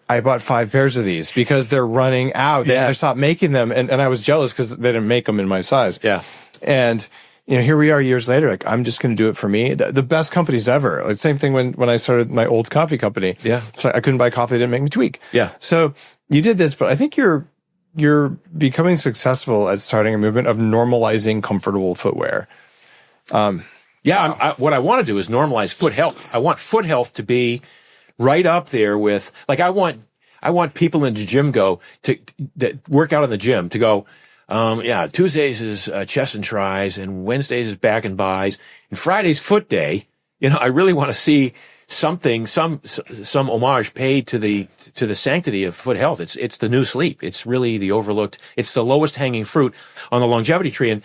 I bought 5 pairs of these because they're running out. They stopped making them. And I was jealous because they didn't make them in my size. Yeah. And here we are years later, like, I'm just going to do it for me. The best companies ever. Like, same thing when I started my old coffee company. Yeah. So I couldn't buy coffee. They didn't make me tweak. Yeah. So you did this, but I think you're becoming successful at starting a movement of normalizing comfortable footwear. What I want to do is normalize foot health. I want foot health to be right up there with, like, I want people in the gym that work out in the gym to go, Tuesdays is chest and tris, and Wednesdays is back and bis, and Friday's foot day. I really want to see something, some homage paid to the sanctity of foot health. It's the new sleep. It's really it's the lowest hanging fruit on the longevity tree. And,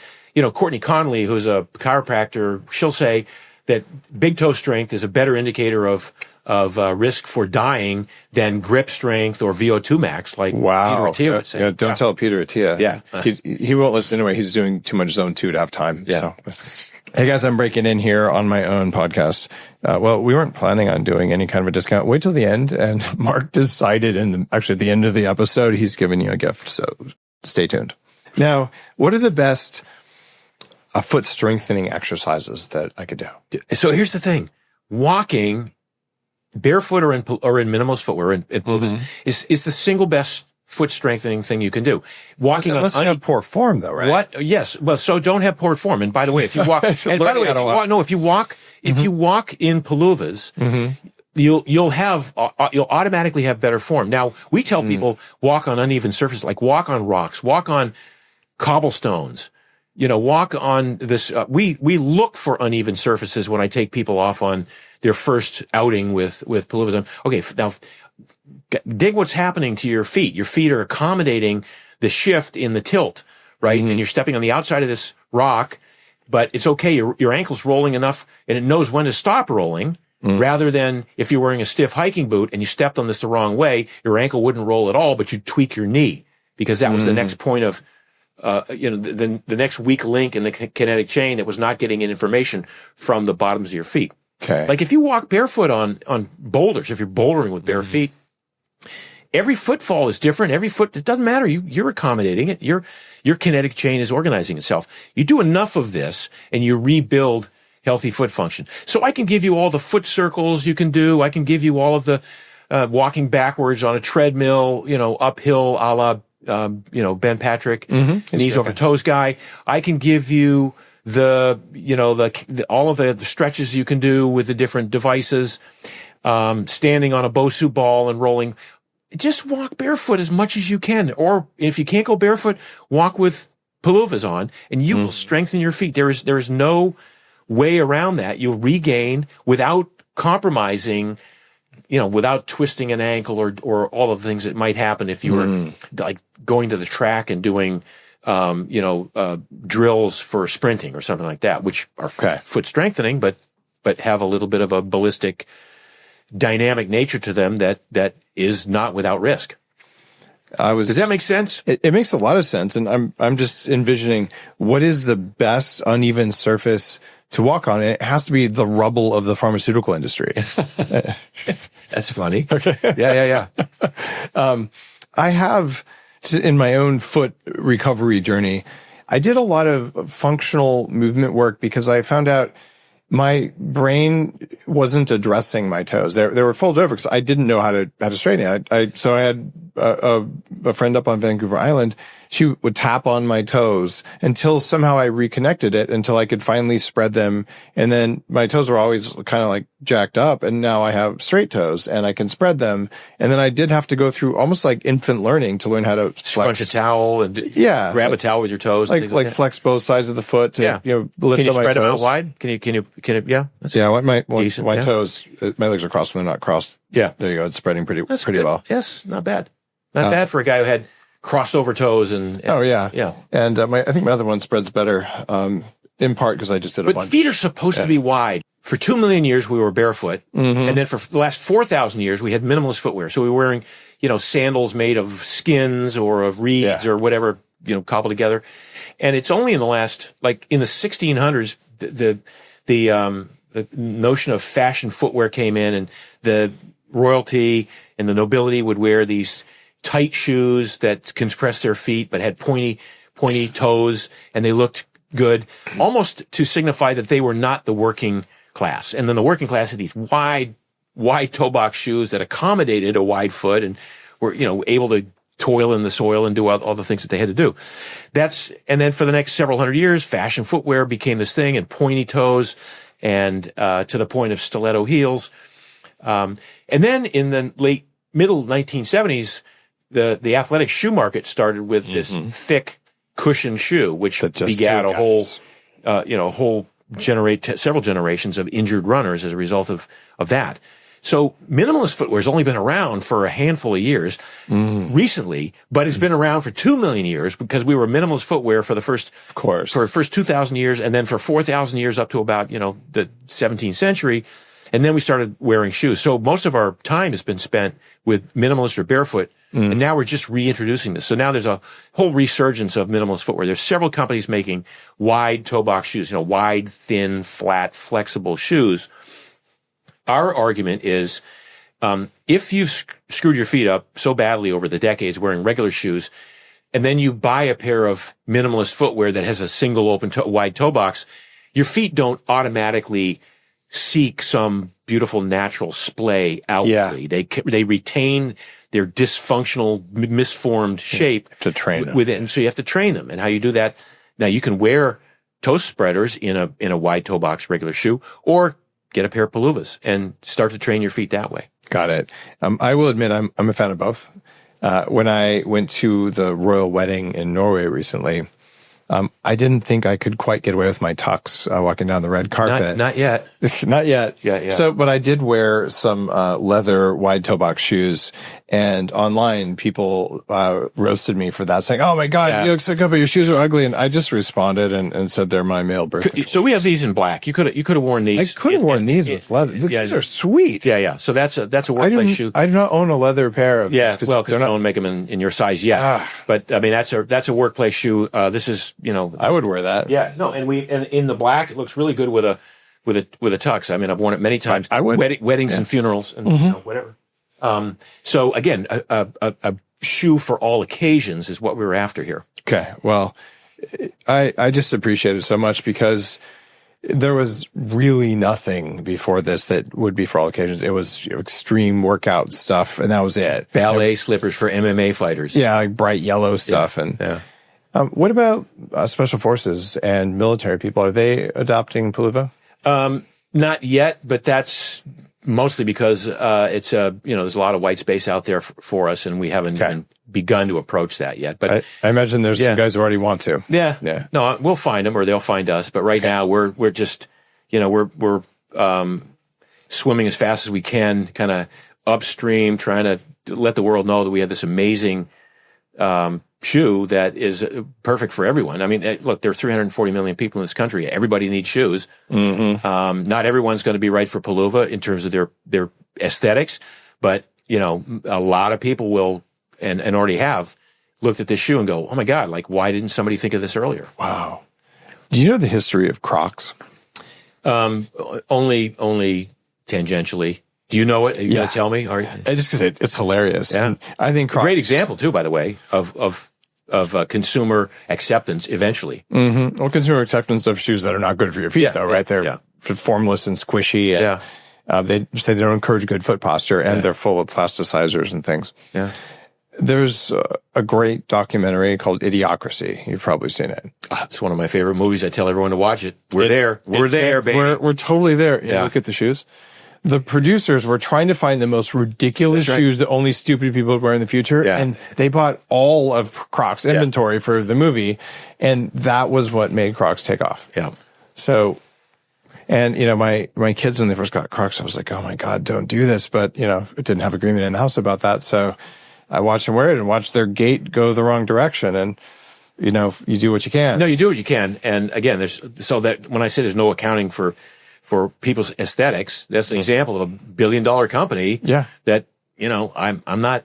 Courtney Connolly, who's a chiropractor, she'll say that big toe strength is a better indicator of risk for dying than grip strength or VO2 max, like Peter Attia would say. Yeah, don't tell Peter Attia. Yeah. He won't listen anyway. He's doing too much zone 2 to have time. Yeah. So. Hey guys, I'm breaking in here on my own podcast. We weren't planning on doing any kind of a discount. Wait till the end. And Mark decided actually at the end of the episode, he's giving you a gift. So stay tuned. Now, what are the best foot strengthening exercises that I could do? So here's the thing. Walking barefoot or in minimalist footwear is the single best foot strengthening thing you can do. Walking unless you have poor form, though, right? What? Yes. Well, so don't have poor form. And by the way, if you walk, if you walk in paluvas, you'll automatically have better form. Now, we tell people walk on uneven surfaces, like walk on rocks, walk on cobblestones. Walk on this. We look for uneven surfaces when I take people off on their first outing with paluvas. Okay, now dig what's happening to your feet. Your feet are accommodating the shift in the tilt, right? And you're stepping on the outside of this rock, but it's okay. Your ankle's rolling enough, and it knows when to stop rolling. Rather than if you're wearing a stiff hiking boot and you stepped on this the wrong way, your ankle wouldn't roll at all, but you'd tweak your knee because that was the next point of. The next weak link in the kinetic chain that was not getting in information from the bottoms of your feet. Okay. Like if you walk barefoot on boulders, if you're bouldering with bare feet, every footfall is different. Every foot, it doesn't matter. You're accommodating it. Your kinetic chain is organizing itself. You do enough of this and you rebuild healthy foot function. So I can give you all the foot circles you can do. I can give you all of the, walking backwards on a treadmill, uphill a la, Ben Patrick, knees over toes guy. I can give you all of the stretches you can do with the different devices, standing on a Bosu ball and rolling. Just walk barefoot as much as you can. Or if you can't go barefoot, walk with paluvas on and you will strengthen your feet. There is no way around that. You'll regain without compromising, without twisting an ankle or all of the things that might happen if you were like going to the track and doing, drills for sprinting or something like that, which are foot strengthening, but have a little bit of a ballistic dynamic nature to them that is not without risk. Does that make sense? It makes a lot of sense. And I'm just envisioning what is the best uneven surface to walk on. It has to be the rubble of the pharmaceutical industry. That's funny. Okay. Yeah. I have, in my own foot recovery journey, I did a lot of functional movement work because I found out my brain wasn't addressing my toes. They were folded over because I didn't know how to straighten it. So I had a friend up on Vancouver Island. She would tap on my toes until somehow I reconnected it until I could finally spread them. And then my toes were always kind of like jacked up. And now I have straight toes and I can spread them. And then I did have to go through almost like infant learning to learn how to flex. Scrunch a towel and grab a towel with your toes. Like flex both sides of the foot to, lift up my toes. Can you spread them out wide? Can you, yeah? My toes, my legs are crossed when they're not crossed. Yeah. There you go. It's spreading pretty well. Yes. Not bad. Not bad for a guy who had crossed over toes and yeah. And I think my other one spreads better, in part because I just did a bunch. But feet are supposed to be wide. For 2 million years, we were barefoot. And then for the last 4,000 years, we had minimalist footwear. So we were wearing, sandals made of skins or of reeds or whatever, cobbled together. And it's only in the last, like in the 1600s, the notion of fashion footwear came in, and the royalty and the nobility would wear these tight shoes that compressed their feet but had pointy toes, and they looked good, almost to signify that they were not the working class. And then the working class had these wide toe box shoes that accommodated a wide foot and were, able to toil in the soil and do all the things that they had to do. And then for the next several hundred years, fashion footwear became this thing, and pointy toes, and to the point of stiletto heels. And then in the middle 1970s, the athletic shoe market started with this thick cushioned shoe, which begat a whole, several generations of injured runners as a result of that. So minimalist footwear has only been around for a handful of years recently, but it's been around for 2 million years, because we were minimalist footwear for the first 2,000 years, and then for 4,000 years up to about, the 17th century. And then we started wearing shoes. So most of our time has been spent with minimalist or barefoot. And now we're just reintroducing this. So now there's a whole resurgence of minimalist footwear. There's several companies making wide toe box shoes, wide, thin, flat, flexible shoes. Our argument is, if you've screwed your feet up so badly over the decades wearing regular shoes, and then you buy a pair of minimalist footwear that has a single open wide toe box, your feet don't automatically seek some beautiful natural splay outwardly. Yeah. They retain their dysfunctional, misformed shape to train them within. So you have to train them. And how you do that? Now you can wear toe spreaders in a wide toe box regular shoe, or get a pair of paluvas and start to train your feet that way. Got it. I will admit I'm a fan of both. When I went to the royal wedding in Norway recently, I didn't think I could quite get away with my tux walking down the red carpet. Not yet. Not yet. Yeah. So, but I did wear some leather wide toe box shoes, and online people roasted me for that, saying, "Oh my God, you look so good, but your shoes are ugly." And I just responded and said they're my male birth control. So we have these in black. You could have worn these. I could have worn these with leather. These are sweet. Yeah. So that's a workplace shoe. I do not own a leather pair of. Yeah, because they don't make them in your size yet. But I mean, that's a workplace shoe. This is, I would wear that. Yeah, no, and in the black, it looks really good with a tux. I mean, I've worn it many times. I would. Weddings and funerals and whatever. So again, a shoe for all occasions is what we were after here. Okay. Well, I just appreciate it so much, because there was really nothing before this that would be for all occasions. It was extreme workout stuff, and that was it. Ballet slippers for MMA fighters. Yeah, like bright yellow stuff. What about special forces and military people? Are they adopting Paluva? Not yet, but that's mostly because it's there's a lot of white space out there for us, and we haven't even begun to approach that yet. But I imagine there's some guys who already want to. Yeah. No, we'll find them, or they'll find us. But right now, we're just we're swimming as fast as we can, kind of upstream, trying to let the world know that we have this amazing shoe that is perfect for everyone. I mean, look, there are 340 million people in this country. Everybody needs shoes. Not everyone's going to be right for Paluva in terms of their aesthetics, but a lot of people will and already have looked at this shoe and go, "Oh my God, like, why didn't somebody think of this earlier?" Wow. Do you know the history of Crocs? Only tangentially. Do you know it? Are you going to tell me? Just because it's hilarious. Yeah. I think Crocs. Great example too, by the way, of consumer acceptance eventually. Well, consumer acceptance of shoes that are not good for your feet, though, right? They're formless and squishy. And, they say they don't encourage good foot posture, and they're full of plasticizers and things. Yeah. There's a great documentary called Idiocracy. You've probably seen it. It's one of my favorite movies. I tell everyone to watch it. We're there, baby. We're totally there. Yeah. Look at the shoes. The producers were trying to find the most ridiculous shoes that only stupid people would wear in the future. Yeah. And they bought all of Crocs inventory for the movie. And that was what made Crocs take off. Yeah. So, and, my kids, when they first got Crocs, I was like, "Oh my God, don't do this." But, it didn't have agreement in the house about that. So I watched them wear it and watched their gait go the wrong direction. And, you do what you can. No, you do what you can. And again, so that when I say there's no accounting for people's aesthetics, that's an example of a $1 billion company that, I'm not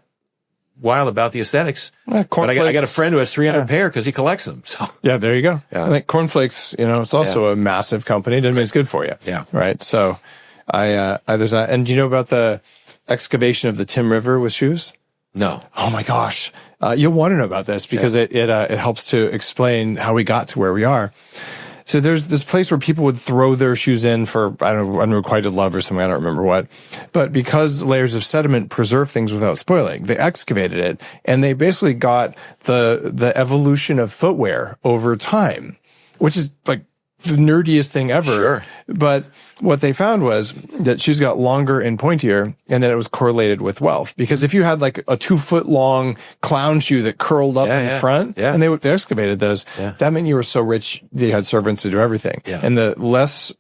wild about the aesthetics. But I got a friend who has 300 pair because he collects them. So yeah, there you go. Yeah. I think cornflakes, it's also a massive company. Doesn't mean it's good for you. Yeah. Right. So there's that. And do you know about the excavation of the Tim River with shoes? No. Oh my gosh. You'll want to know about this because it helps to explain how we got to where we are. So there's this place where people would throw their shoes in for, I don't know, unrequited love or something. I don't remember what. But because layers of sediment preserve things without spoiling, they excavated it and they basically got the evolution of footwear over time, which is like the nerdiest thing ever. Sure. But what they found was that shoes got longer and pointier and that it was correlated with wealth. Because if you had like a 2-foot long clown shoe that curled up in the front and they excavated those, that meant you were so rich that you had servants to do everything. Yeah. And the less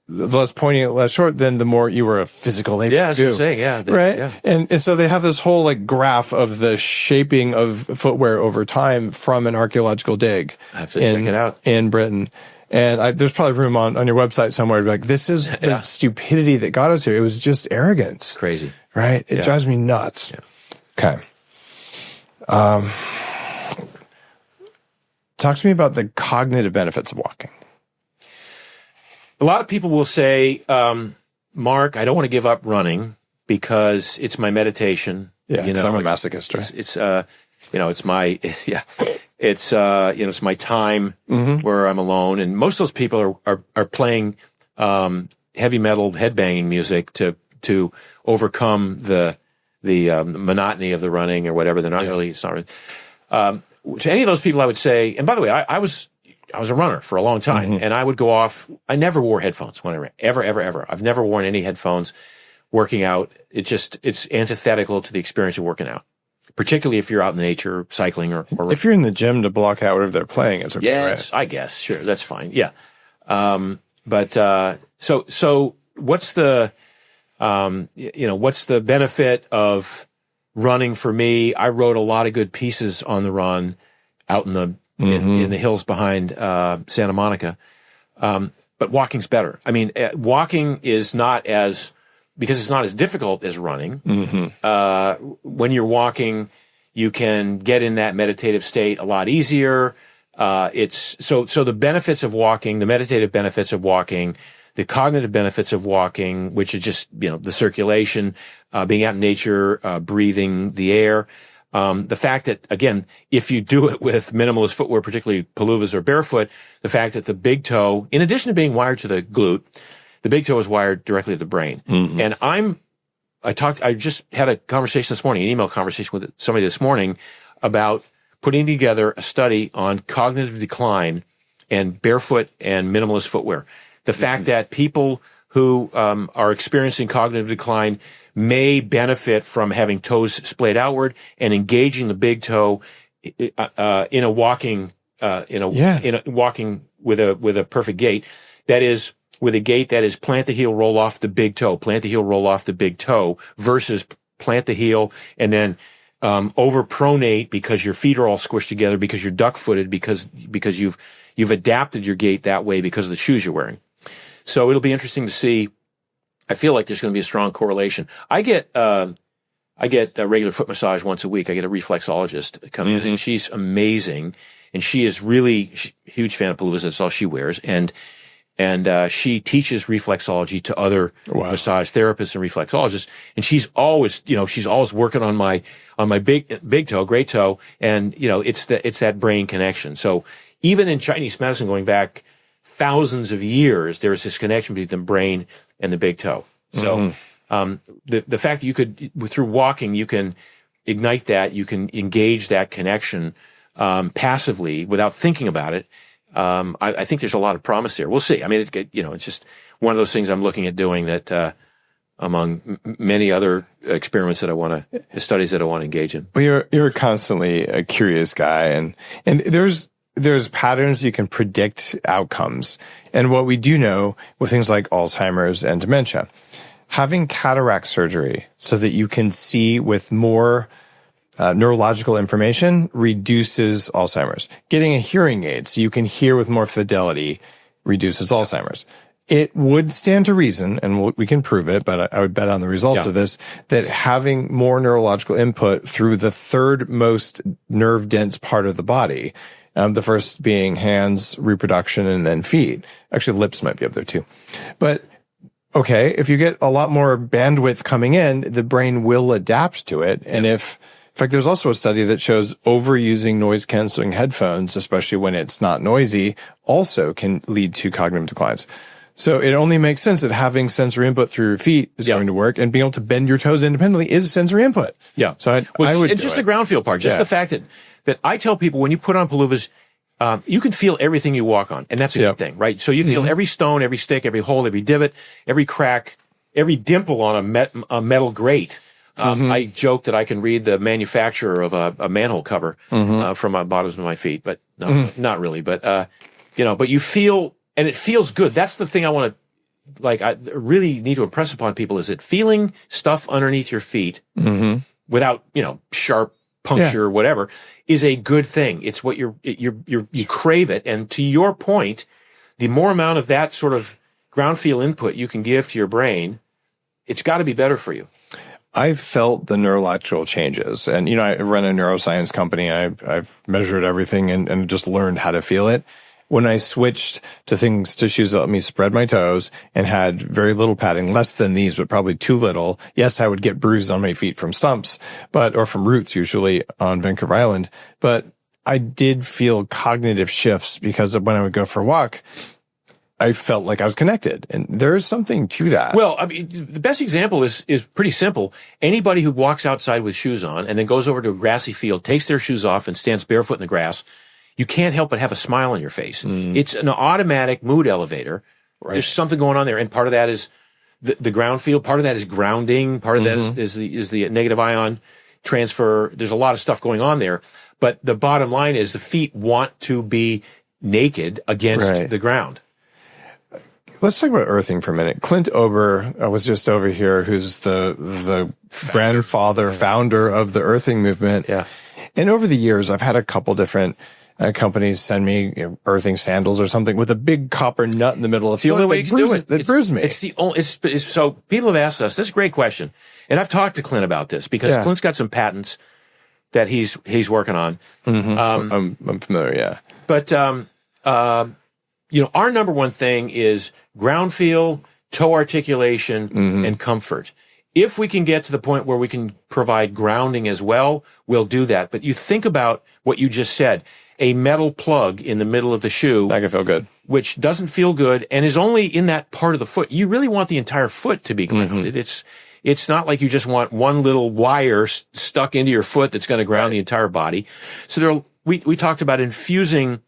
pointy, less short, then the more you were a physical labor. Yeah, that's what I'm saying. Yeah. Right. Yeah. And so they have this whole like graph of the shaping of footwear over time from an archaeological dig. I have to check it out. In Britain. And there's probably room on your website somewhere to be like, this is the stupidity that got us here. It was just arrogance. Crazy. Right? It drives me nuts. Yeah. Okay. Talk to me about the cognitive benefits of walking. A lot of people will say, Mark, I don't want to give up running because it's my meditation. Yeah, because I'm a masochist, right? It's it's my, it's my time where I'm alone. And most of those people are playing, heavy metal headbanging music to overcome the monotony of the running or whatever. They're not really, it's not really, to any of those people, I would say, and by the way, I was a runner for a long time and I would go off. I never wore headphones when I ran, ever. I've never worn any headphones working out. It's antithetical to the experience of working out. Particularly if you're out in nature, cycling or if you're in the gym to block out whatever they're playing, it's okay, right? I guess, sure, that's fine. Yeah. So what's the, what's the benefit of running for me? I wrote a lot of good pieces on the run out in the, in the hills behind, Santa Monica. But walking's better. I mean, walking is not as, because it's not as difficult as running. When you're walking, you can get in that meditative state a lot easier. It's so the benefits of walking, the meditative benefits of walking, the cognitive benefits of walking, which is just, the circulation, being out in nature, breathing the air. The fact that, again, if you do it with minimalist footwear, particularly paluvas or barefoot, the fact that the big toe, in addition to being wired to the glute, the big toe is wired directly to the brain. And I just had a conversation this morning, an email conversation with somebody this morning about putting together a study on cognitive decline and barefoot and minimalist footwear. The fact that people who are experiencing cognitive decline may benefit from having toes splayed outward and engaging the big toe in a walking walking with a perfect gait. That is, with a gait that is plant the heel, roll off the big toe, plant the heel, roll off the big toe, versus plant the heel and then overpronate because your feet are all squished together, because you're duck-footed, because you've adapted your gait that way because of the shoes you're wearing. So it'll be interesting to see. I feel like there's going to be a strong correlation. I get a regular foot massage once a week. I get a reflexologist come in, and she's amazing, and she is really a huge fan of paluvas. That's all she wears, and she teaches reflexology to other massage therapists and reflexologists. And she's always working on my big toe, great toe. And, it's that brain connection. So even in Chinese medicine, going back thousands of years, there's this connection between the brain and the big toe. So, the fact that you could, through walking, you can ignite that, you can engage that connection, passively without thinking about it. I think there's a lot of promise there. We'll see. I mean, it's just one of those things I'm looking at doing that, among many other experiments that studies that I want to engage in. Well, you're constantly a curious guy, and there's patterns you can predict outcomes. And what we do know with things like Alzheimer's and dementia, having cataract surgery so that you can see with more neurological information reduces Alzheimer's. Getting a hearing aid so you can hear with more fidelity reduces Alzheimer's. It would stand to reason, and we can prove it, but I would bet on the results of this, that having more neurological input through the third most nerve dense part of the body, the first being hands, reproduction, and then feet. Actually, lips might be up there too. But okay, if you get a lot more bandwidth coming in, the brain will adapt to it. And if In fact, there's also a study that shows overusing noise canceling headphones, especially when it's not noisy, also can lead to cognitive declines. So it only makes sense that having sensory input through your feet is going to work, and being able to bend your toes independently is sensory input. Yeah. So I would and just the ground feel part, just the fact that I tell people when you put on Paluvas, you can feel everything you walk on, and that's a good thing, right? So you feel every stone, every stick, every hole, every divot, every crack, every dimple on a metal grate. I joke that I can read the manufacturer of a manhole cover from my bottoms of my feet, but not really. But but you feel, and it feels good. That's the thing I want to, I really need to impress upon people, is that feeling stuff underneath your feet without, sharp puncture or whatever is a good thing. It's what you crave it. And to your point, the more amount of that sort of ground feel input you can give to your brain, it's got to be better for you. I've felt the neurological changes, and I run a neuroscience company. I've measured everything and just learned how to feel it. When I switched to shoes that let me spread my toes and had very little padding, less than these, but probably too little. Yes, I would get bruised on my feet from stumps, or from roots, usually on Vancouver Island. But I did feel cognitive shifts because of when I would go for a walk, I felt like I was connected, and there's something to that. Well, I mean, the best example is pretty simple. Anybody who walks outside with shoes on and then goes over to a grassy field, takes their shoes off and stands barefoot in the grass, you can't help but have a smile on your face. It's an automatic mood elevator. Right. There's something going on there, and part of that is the ground feel. Part of that is grounding. Part of that is the negative ion transfer. There's a lot of stuff going on there, but the bottom line is the feet want to be naked against the ground. Let's talk about earthing for a minute. Clint Ober was just over here, who's the founder of the earthing movement. Yeah. And over the years, I've had a couple different companies send me earthing sandals or something with a big copper nut in the middle of the only way you can do it. That bruised me. It's the only. So people have asked us. This is a great question, and I've talked to Clint about this because Clint's got some patents that he's working on. I'm familiar. Yeah. But our number one thing is ground feel, toe articulation, and comfort. If we can get to the point where we can provide grounding as well, we'll do that. But you think about what you just said, a metal plug in the middle of the shoe. That can feel good. Which doesn't feel good and is only in that part of the foot. You really want the entire foot to be grounded. It's not like you just want one little wire stuck into your foot that's going to ground the entire body. So we talked about infusing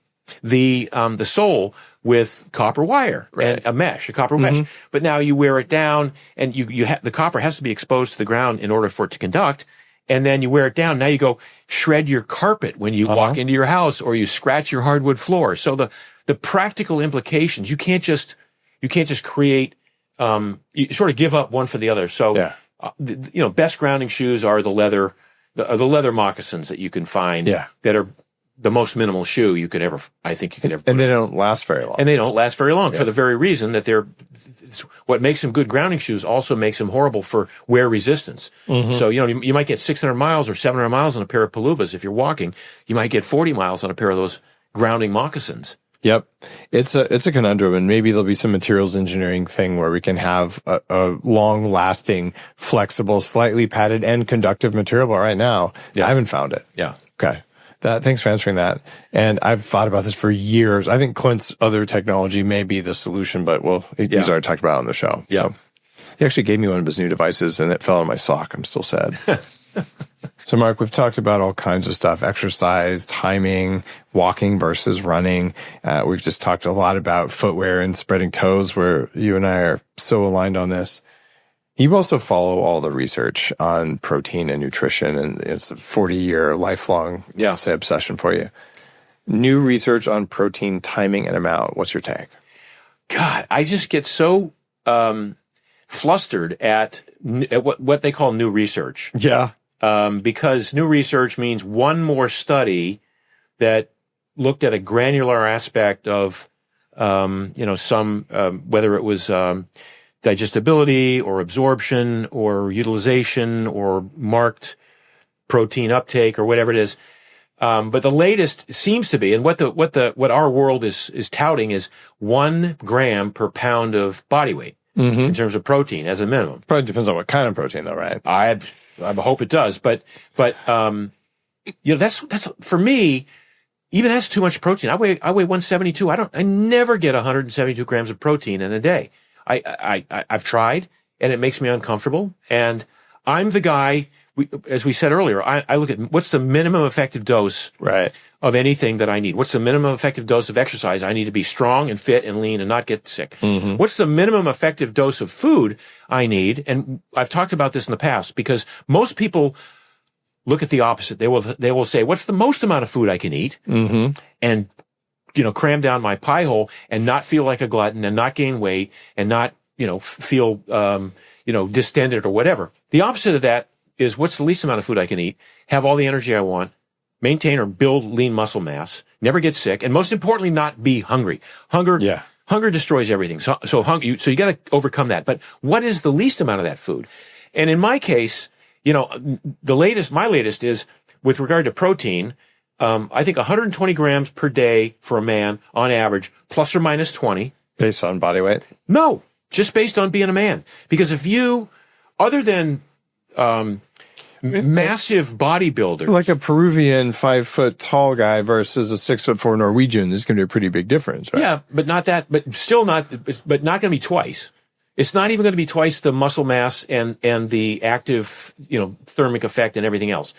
the sole with copper wire and a copper mesh. But now you wear it down, and the copper has to be exposed to the ground in order for it to conduct. And then you wear it down. Now you go shred your carpet when you walk into your house, or you scratch your hardwood floor. So the practical implications, you can't just create, you sort of give up one for the other. So, best grounding shoes are the leather moccasins that you can find that are the most minimal shoe you could ever, I think you could ever. And they don't last very long. And they don't last very long for the very reason that what makes them good grounding shoes also makes them horrible for wear resistance. So, you might get 600 miles or 700 miles on a pair of Paluvas. If you're walking, you might get 40 miles on a pair of those grounding moccasins. Yep. It's a conundrum, and maybe there'll be some materials engineering thing where we can have a long lasting, flexible, slightly padded and conductive material. But right now, I haven't found it. Yeah. Okay. Thanks for answering that. And I've thought about this for years. I think Clint's other technology may be the solution, but he's already talked about it on the show. Yeah. So he actually gave me one of his new devices, and it fell in my sock. I'm still sad. So, Mark, we've talked about all kinds of stuff: exercise, timing, walking versus running. We've just talked a lot about footwear and spreading toes, where you and I are so aligned on this. You also follow all the research on protein and nutrition, and it's a 40-year lifelong obsession for you. New research on protein timing and amount. What's your take? God, I just get so flustered at what they call new research. Yeah. Because new research means one more study that looked at a granular aspect of, whether it was digestibility or absorption or utilization or marked protein uptake or whatever it is. But the latest seems to be, and what our world is touting is 1 gram per pound of body weight. in terms of protein as a minimum. Probably depends on what kind of protein, though, right? I hope it does, but that's for me. Even that's too much protein. I weigh 172. I never get 172 grams of protein in a day. I've tried, and it makes me uncomfortable. And I'm the guy, as we said earlier, I look at what's the minimum effective dose of anything that I need. What's the minimum effective dose of exercise? I need to be strong and fit and lean and not get sick. What's the minimum effective dose of food I need? And I've talked about this in the past because most people look at the opposite. They will say, what's the most amount of food I can eat? And, cram down my pie hole and not feel like a glutton and not gain weight and not, feel, distended or whatever. The opposite of that is what's the least amount of food I can eat, have all the energy I want, maintain or build lean muscle mass, never get sick, and most importantly, not be hungry. Hunger destroys everything. So you got to overcome that. But what is the least amount of that food? And in my case, my latest is with regard to protein, I think 120 grams per day for a man on average, plus or minus 20. Based on body weight? No, just based on being a man. Because if you, other than, massive bodybuilders. Like a Peruvian 5 foot tall guy versus a 6'4" Norwegian, there's going to be a pretty big difference, right? Yeah, but not that, but not going to be twice. It's not even going to be twice the muscle mass and the active, thermic effect and everything else.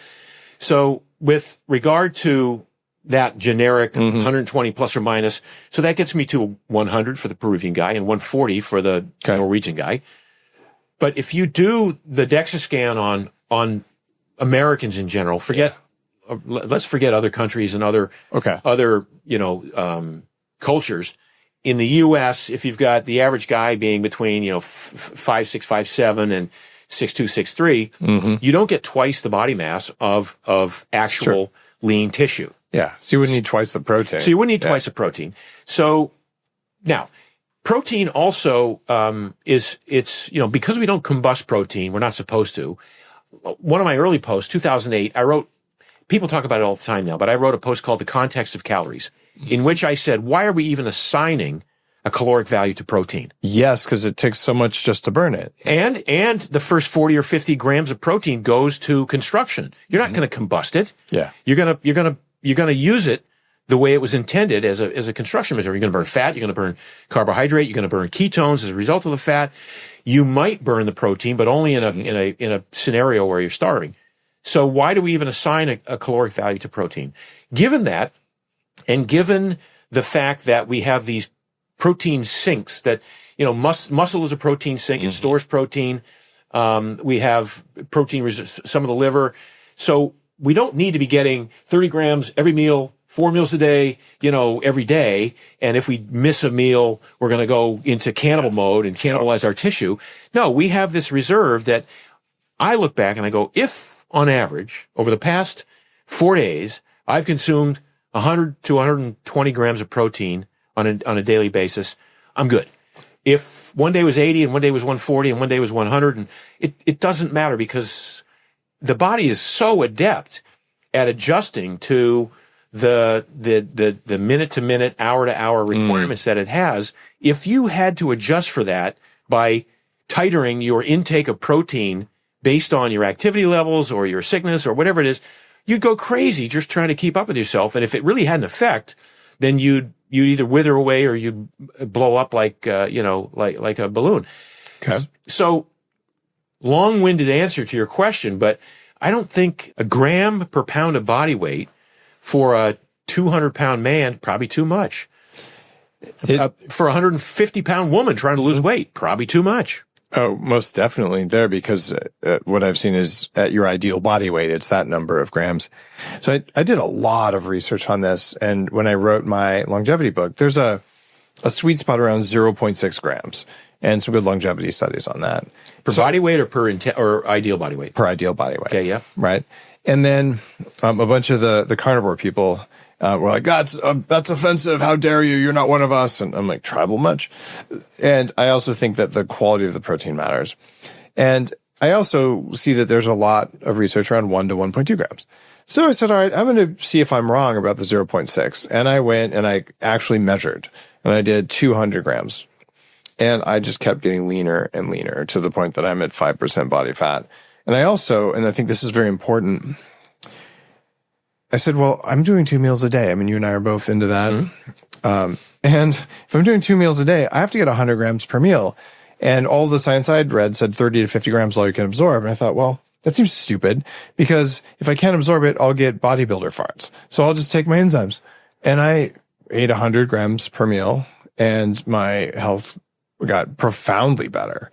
So with regard to that generic 120 plus or minus, so that gets me to 100 for the Peruvian guy and 140 for the Norwegian guy. But if you do the DEXA scan on Americans in general, let's forget other countries and other cultures. In the U.S., if you've got the average guy being between, 5'6", 5'7", and 6'2", 6'3", you don't get twice the body mass of actual lean tissue. Yeah. So you wouldn't need twice the protein. The protein. So now, protein also because we don't combust protein, we're not supposed to. One of my early posts, 2008, I wrote, people talk about it all the time now, but I wrote a post called The Context of Calories, in which I said, why are we even assigning a caloric value to protein? Yes, because it takes so much just to burn it. And the first 40 or 50 grams of protein goes to construction. You're not going to combust it. Yeah. You're going to use it the way it was intended as a construction material. You're going to burn fat, you're going to burn carbohydrate, you're going to burn ketones as a result of the fat. You might burn the protein, but only in a scenario where you're starving. So why do we even assign a caloric value to protein? Given that, and given the fact that we have these protein sinks that, muscle is a protein sink, it stores protein. We have protein, some of the liver. So we don't need to be getting 30 grams every meal, 4 meals a day, every day. And if we miss a meal, we're going to go into cannibal mode and cannibalize our tissue. No, we have this reserve that I look back and I go, if on average over the past 4 days, I've consumed 100 to 120 grams of protein on a daily basis, I'm good. If one day was 80 and one day was 140 and one day was 100, and it doesn't matter because the body is so adept at adjusting to the minute to minute, hour to hour requirements that it has. If you had to adjust for that by tightening your intake of protein based on your activity levels or your sickness or whatever it is, you'd go crazy just trying to keep up with yourself. And if it really had an effect, then you'd either wither away or you'd blow up like a balloon. Okay. So long-winded answer to your question, but I don't think a gram per pound of body weight for a 200-pound man, probably too much. For a 150-pound woman trying to lose weight, probably too much. Oh, most definitely there, because what I've seen is at your ideal body weight, it's that number of grams. So I did a lot of research on this. And when I wrote my longevity book, there's a sweet spot around 0.6 grams and some good longevity studies on that. Per body weight or or ideal body weight? Per ideal body weight. Okay, yeah. Right. And then a bunch of the carnivore people were like, that's offensive. How dare you? You're not one of us. And I'm like, tribal much? And I also think that the quality of the protein matters. And I also see that there's a lot of research around 1 to 1.2 grams. So I said, all right, I'm going to see if I'm wrong about the 0.6. And I went and I actually measured and I did 200 grams. And I just kept getting leaner and leaner to the point that I'm at 5% body fat. And I also, and I think this is very important, I said, well, I'm doing 2 meals a day. I mean, you and I are both into that. And if I'm doing 2 meals a day, I have to get 100 grams per meal. And all the science I'd read said 30 to 50 grams all you can absorb. And I thought, well, that seems stupid because if I can't absorb it, I'll get bodybuilder farts. So I'll just take my enzymes. And I ate 100 grams per meal and my health got profoundly better.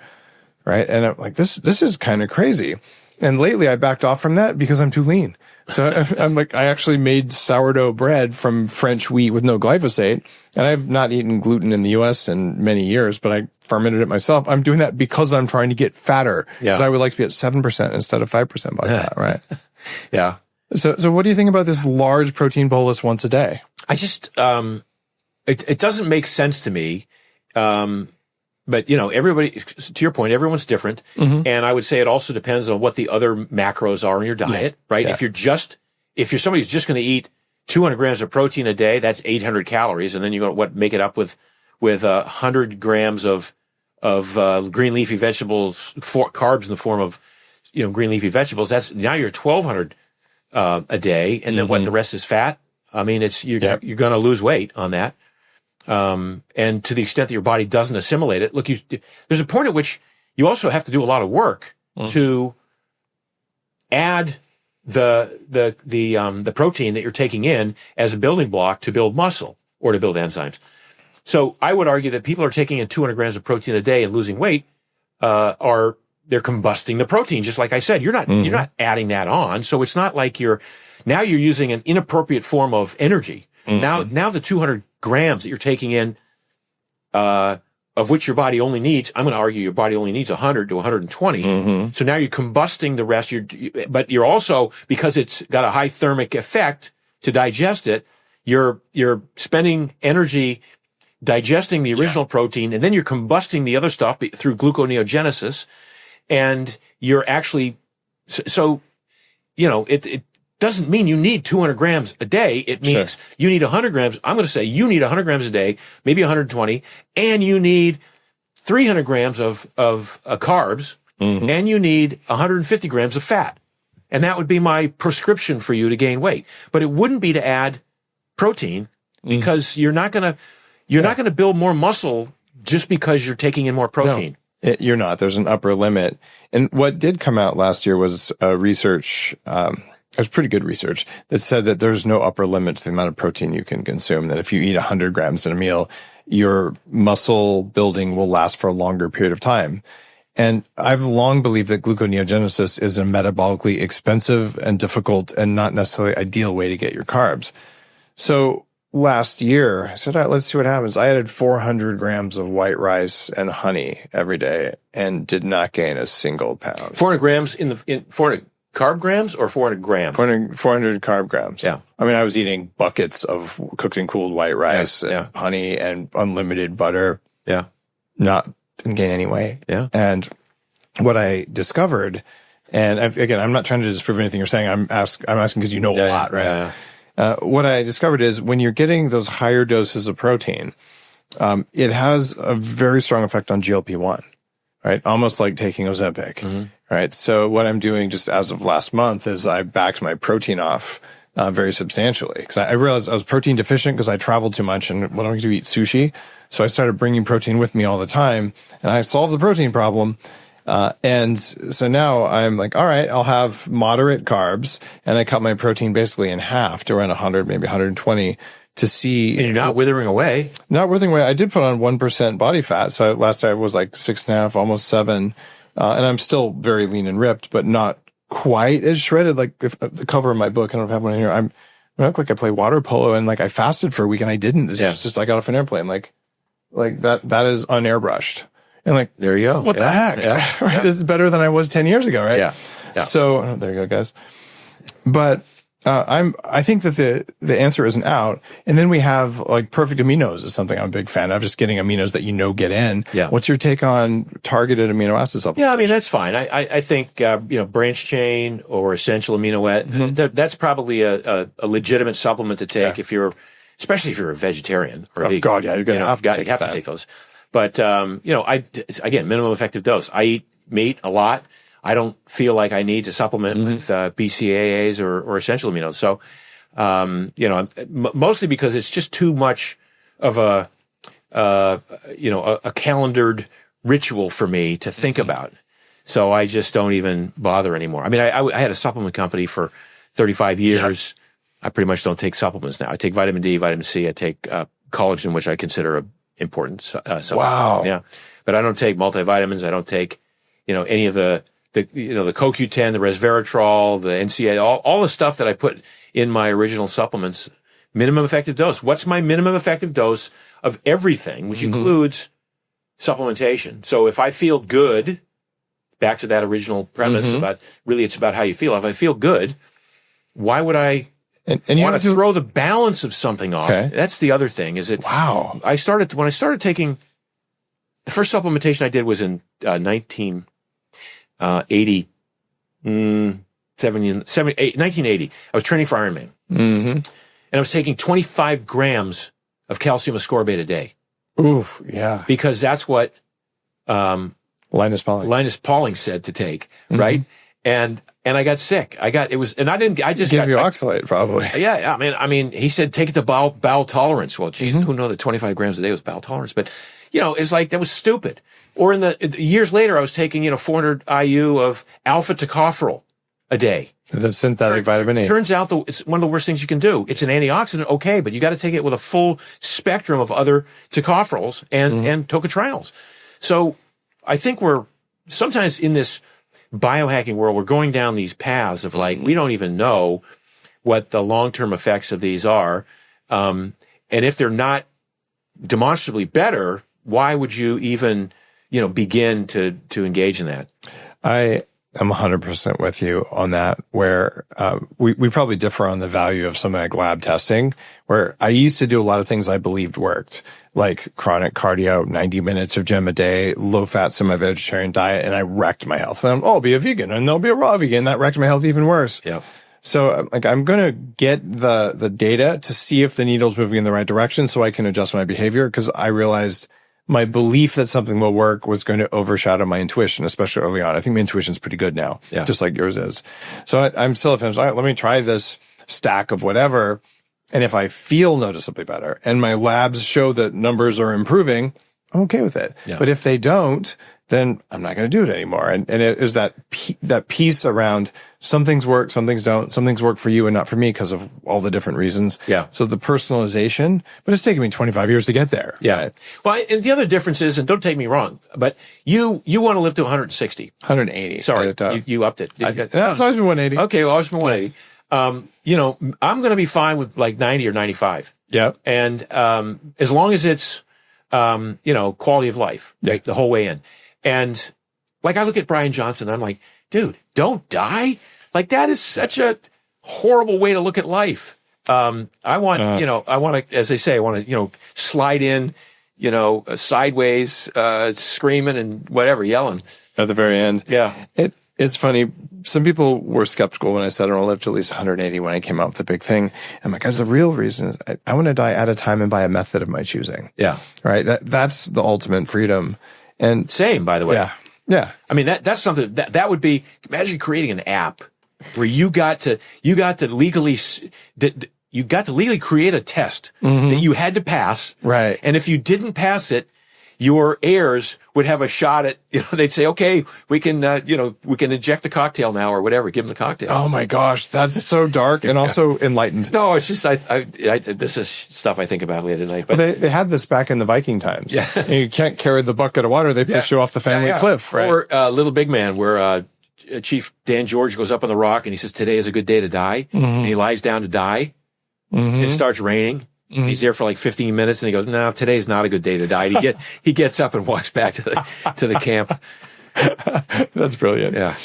Right. And I'm like, this is kind of crazy. And lately I backed off from that because I'm too lean. So I'm like, I actually made sourdough bread from French wheat with no glyphosate. And I've not eaten gluten in the US in many years, but I fermented it myself. I'm doing that because I'm trying to get fatter. Because I would like to be at 7% instead of 5% body fat, right? Yeah. So what do you think about this large protein bolus once a day? I just, it doesn't make sense to me. But, you know, everybody, to your point, everyone's different. And I would say it also depends on what the other macros are in your diet, right? If you're somebody who's just going to eat 200 grams of protein a day, that's 800 calories. And then you're going to make it up with 100 grams of green leafy vegetables, carbs in the form of, you know, green leafy vegetables. That's now you're 1,200, a day. And then what the rest is fat. I mean, you're going to lose weight on that. And to the extent that your body doesn't assimilate it, look, there's a point at which you also have to do a lot of work to add the protein that you're taking in as a building block to build muscle or to build enzymes. So I would argue that people are taking in 200 grams of protein a day and losing weight, they're combusting the protein. Just like I said, you're not adding that on. So it's not like you're using an inappropriate form of energy. Now the 200 grams that you're taking in, of which your body only needs, I'm going to argue your body only needs 100 to 120. So now you're combusting the rest. But you're also, because it's got a high thermic effect to digest it, you're spending energy digesting the original protein, and then you're combusting the other stuff through gluconeogenesis. And you're actually, so, you know, it doesn't mean you need 200 grams a day. It means you need 100 grams. I'm going to say you need 100 grams a day, maybe 120, and you need 300 grams of carbs, and you need 150 grams of fat. And that would be my prescription for you to gain weight. But it wouldn't be to add protein because you're not going to build more muscle just because you're taking in more protein. No, you're not. There's an upper limit. And what did come out last year was research, it was pretty good research that said that there's no upper limit to the amount of protein you can consume, that if you eat 100 grams in a meal, your muscle building will last for a longer period of time. And I've long believed that gluconeogenesis is a metabolically expensive and difficult and not necessarily ideal way to get your carbs. So last year, I said, all right, let's see what happens. I added 400 grams of white rice and honey every day and did not gain a single pound. 400 grams in 400 carb grams or 400 grams? 400 carb grams. Yeah. I mean, I was eating buckets of cooked and cooled white rice and honey and unlimited butter. Yeah. Didn't gain any weight. Yeah. And what I discovered, and again, I'm not trying to disprove anything you're saying. I'm asking because you know a lot, right? Yeah. What I discovered is when you're getting those higher doses of protein, it has a very strong effect on GLP-1, right? Almost like taking Ozempic, right? So what I'm doing just as of last month is I backed my protein off very substantially because I realized I was protein deficient because I traveled too much and wanted to eat sushi. So I started bringing protein with me all the time, and I solved the protein problem. And so now I'm like, all right, I'll have moderate carbs, and I cut my protein basically in half to around 100, maybe 120 to see. And you're not withering away. Not withering away. I did put on 1% body fat. So last I was like 6.5, almost 7. And I'm still very lean and ripped, but not quite as shredded. Like if the cover of my book, I don't have one in here. I look like I play water polo and like I fasted for a week and I didn't. It's just I got off an airplane. Like that is unairbrushed. And like, there you go. What the heck? Yeah. Right? This is better than I was 10 years ago, right? Yeah. So there you go, guys. But I think that the answer isn't out. And then we have like perfect aminos is something I'm a big fan of, just getting aminos that get in. Yeah. What's your take on targeted amino acid supplements? Yeah, I mean, that's fine. I think, branch chain or essential amino that's probably a legitimate supplement to take especially if you're a vegetarian or a vegan. God, yeah, you're going to have to take those. But, again, minimum effective dose. I eat meat a lot. I don't feel like I need to supplement with BCAAs or essential aminos. So, mostly because it's just too much of a calendared ritual for me to think about. So I just don't even bother anymore. I mean, I had a supplement company for 35 years. I pretty much don't take supplements now. I take vitamin D, vitamin C. I take collagen, which I consider a important supplement. Wow. Yeah. But I don't take multivitamins. I don't take, any of the CoQ10, the resveratrol, the NCA, all the stuff that I put in my original supplements. Minimum effective dose. What's my minimum effective dose of everything, which includes supplementation? So if I feel good, back to that original premise about really it's about how you feel. If I feel good, why would I want to throw the balance of something off? Okay. That's the other thing. Is it? Wow. When I started taking, the first supplementation I did was in 1980. I was training for Ironman. And I was taking 25 grams of calcium ascorbate a day. Oof, yeah. Because that's what Linus Pauling said to take, right? And I got sick. I just gave you oxalate probably. Yeah. I mean, he said take it to bowel tolerance. Well, geez, who knew that 25 grams a day was bowel tolerance? But, it's like, that was stupid. Or in the years later, I was taking, 400 IU of alpha tocopherol a day. The synthetic vitamin E. Turns out it's one of the worst things you can do. It's an antioxidant, okay, but you got to take it with a full spectrum of other tocopherols and tocotrienols. So I think we're sometimes in this biohacking world, we're going down these paths of like, we don't even know what the long-term effects of these are. And if they're not demonstrably better, why would you even, begin to engage in that? I am 100% with you on that, where we probably differ on the value of something like lab testing, where I used to do a lot of things I believed worked, like chronic cardio, 90 minutes of gym a day, low-fat, semi-vegetarian diet, and I wrecked my health. And I'll be a vegan, and they'll be a raw vegan. That wrecked my health even worse. Yeah. So I'm going to get the data to see if the needle's moving in the right direction so I can adjust my behavior, because I realized my belief that something will work was going to overshadow my intuition, especially early on. I think my intuition's pretty good now, just like yours is. So I'm still all right, let me try this stack of whatever. And if I feel noticeably better and my labs show that numbers are improving, I'm okay with it. Yeah. But if they don't, then I'm not going to do it anymore. And it is that piece around some things work, some things don't, some things work for you and not for me because of all the different reasons. Yeah. So the personalization, but it's taken me 25 years to get there. Yeah. Right? Well, and the other difference is, and don't take me wrong, but you want to live to 160. 180. Sorry, you upped it. It's always been 180. Okay, well, always been 180. I'm going to be fine with like 90 or 95. Yeah. And as long as it's, quality of life, right, the whole way in. And like, I look at Brian Johnson, I'm like, dude, don't die. Like, that is such a horrible way to look at life. I want to, as they say, I want to, slide in, sideways, screaming and whatever, yelling. At the very end. Yeah. It's funny. Some people were skeptical when I said I want to live to at least 180 when I came out with the big thing. I'm like, guys, the real reason is I want to die at a time and by a method of my choosing. Yeah. Right. That's the ultimate freedom. And same, by the way. Yeah. Yeah. I mean, that's something that would be, imagine creating an app where you got to legally create a test that you had to pass. Right. And if you didn't pass it, your heirs would have a shot at, they'd say, okay, we can inject the cocktail now or whatever, give them the cocktail. Oh my gosh. That's so dark and also enlightened. No, it's just, this is stuff I think about late at night. But they had this back in the Viking times. Yeah. And you can't carry the bucket of water. They push you off the family cliff, right? Or Little Big Man, where Chief Dan George goes up on the rock and he says, today is a good day to die. And he lies down to die. And it starts raining. He's there for like 15 minutes and he goes, no, today's not a good day to die. And he gets up and walks back to the camp. That's brilliant. Yeah.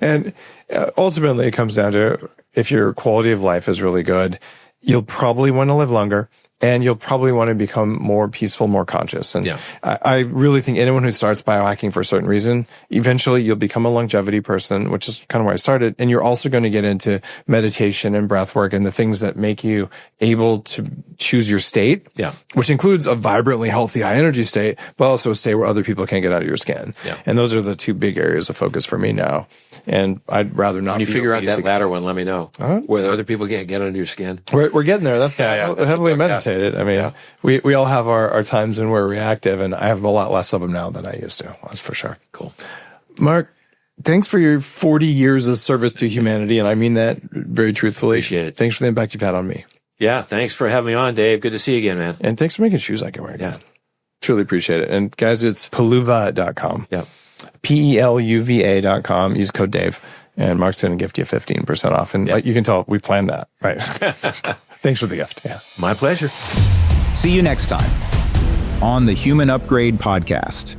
And ultimately it comes down to, if your quality of life is really good, you'll probably want to live longer. And you'll probably want to become more peaceful, more conscious. And Yeah. I really think anyone who starts biohacking for a certain reason, eventually you'll become a longevity person, which is kind of where I started. And you're also going to get into meditation and breath work and the things that make you able to choose your state, Yeah. which includes a vibrantly healthy, high energy state, but also a state where other people can't get out of your skin. Yeah. And those are the two big areas of focus for me now. And I'd rather not. When you be figure out obese that again. latter one, let me know. Where the other people can't get under your skin. We're getting there. That's that's heavily the book, meditated. I mean, we all have our times when we're reactive, and I have a lot less of them now than I used to. That's for sure. Cool. Mark, thanks for your 40 years of service to humanity, and I mean that very truthfully. Appreciate it. Thanks for the impact you've had on me. Yeah. Thanks for having me on, Dave. Good to see you again, man. And thanks for making shoes I can wear again. Yeah. Truly appreciate it. And guys, it's peluva.com. Yeah. PELUVA.com. Use code Dave. And Mark's going to gift you 15% off. And like you can tell, we planned that. Right. Thanks for the gift. Yeah. My pleasure. See you next time on the Human Upgrade Podcast.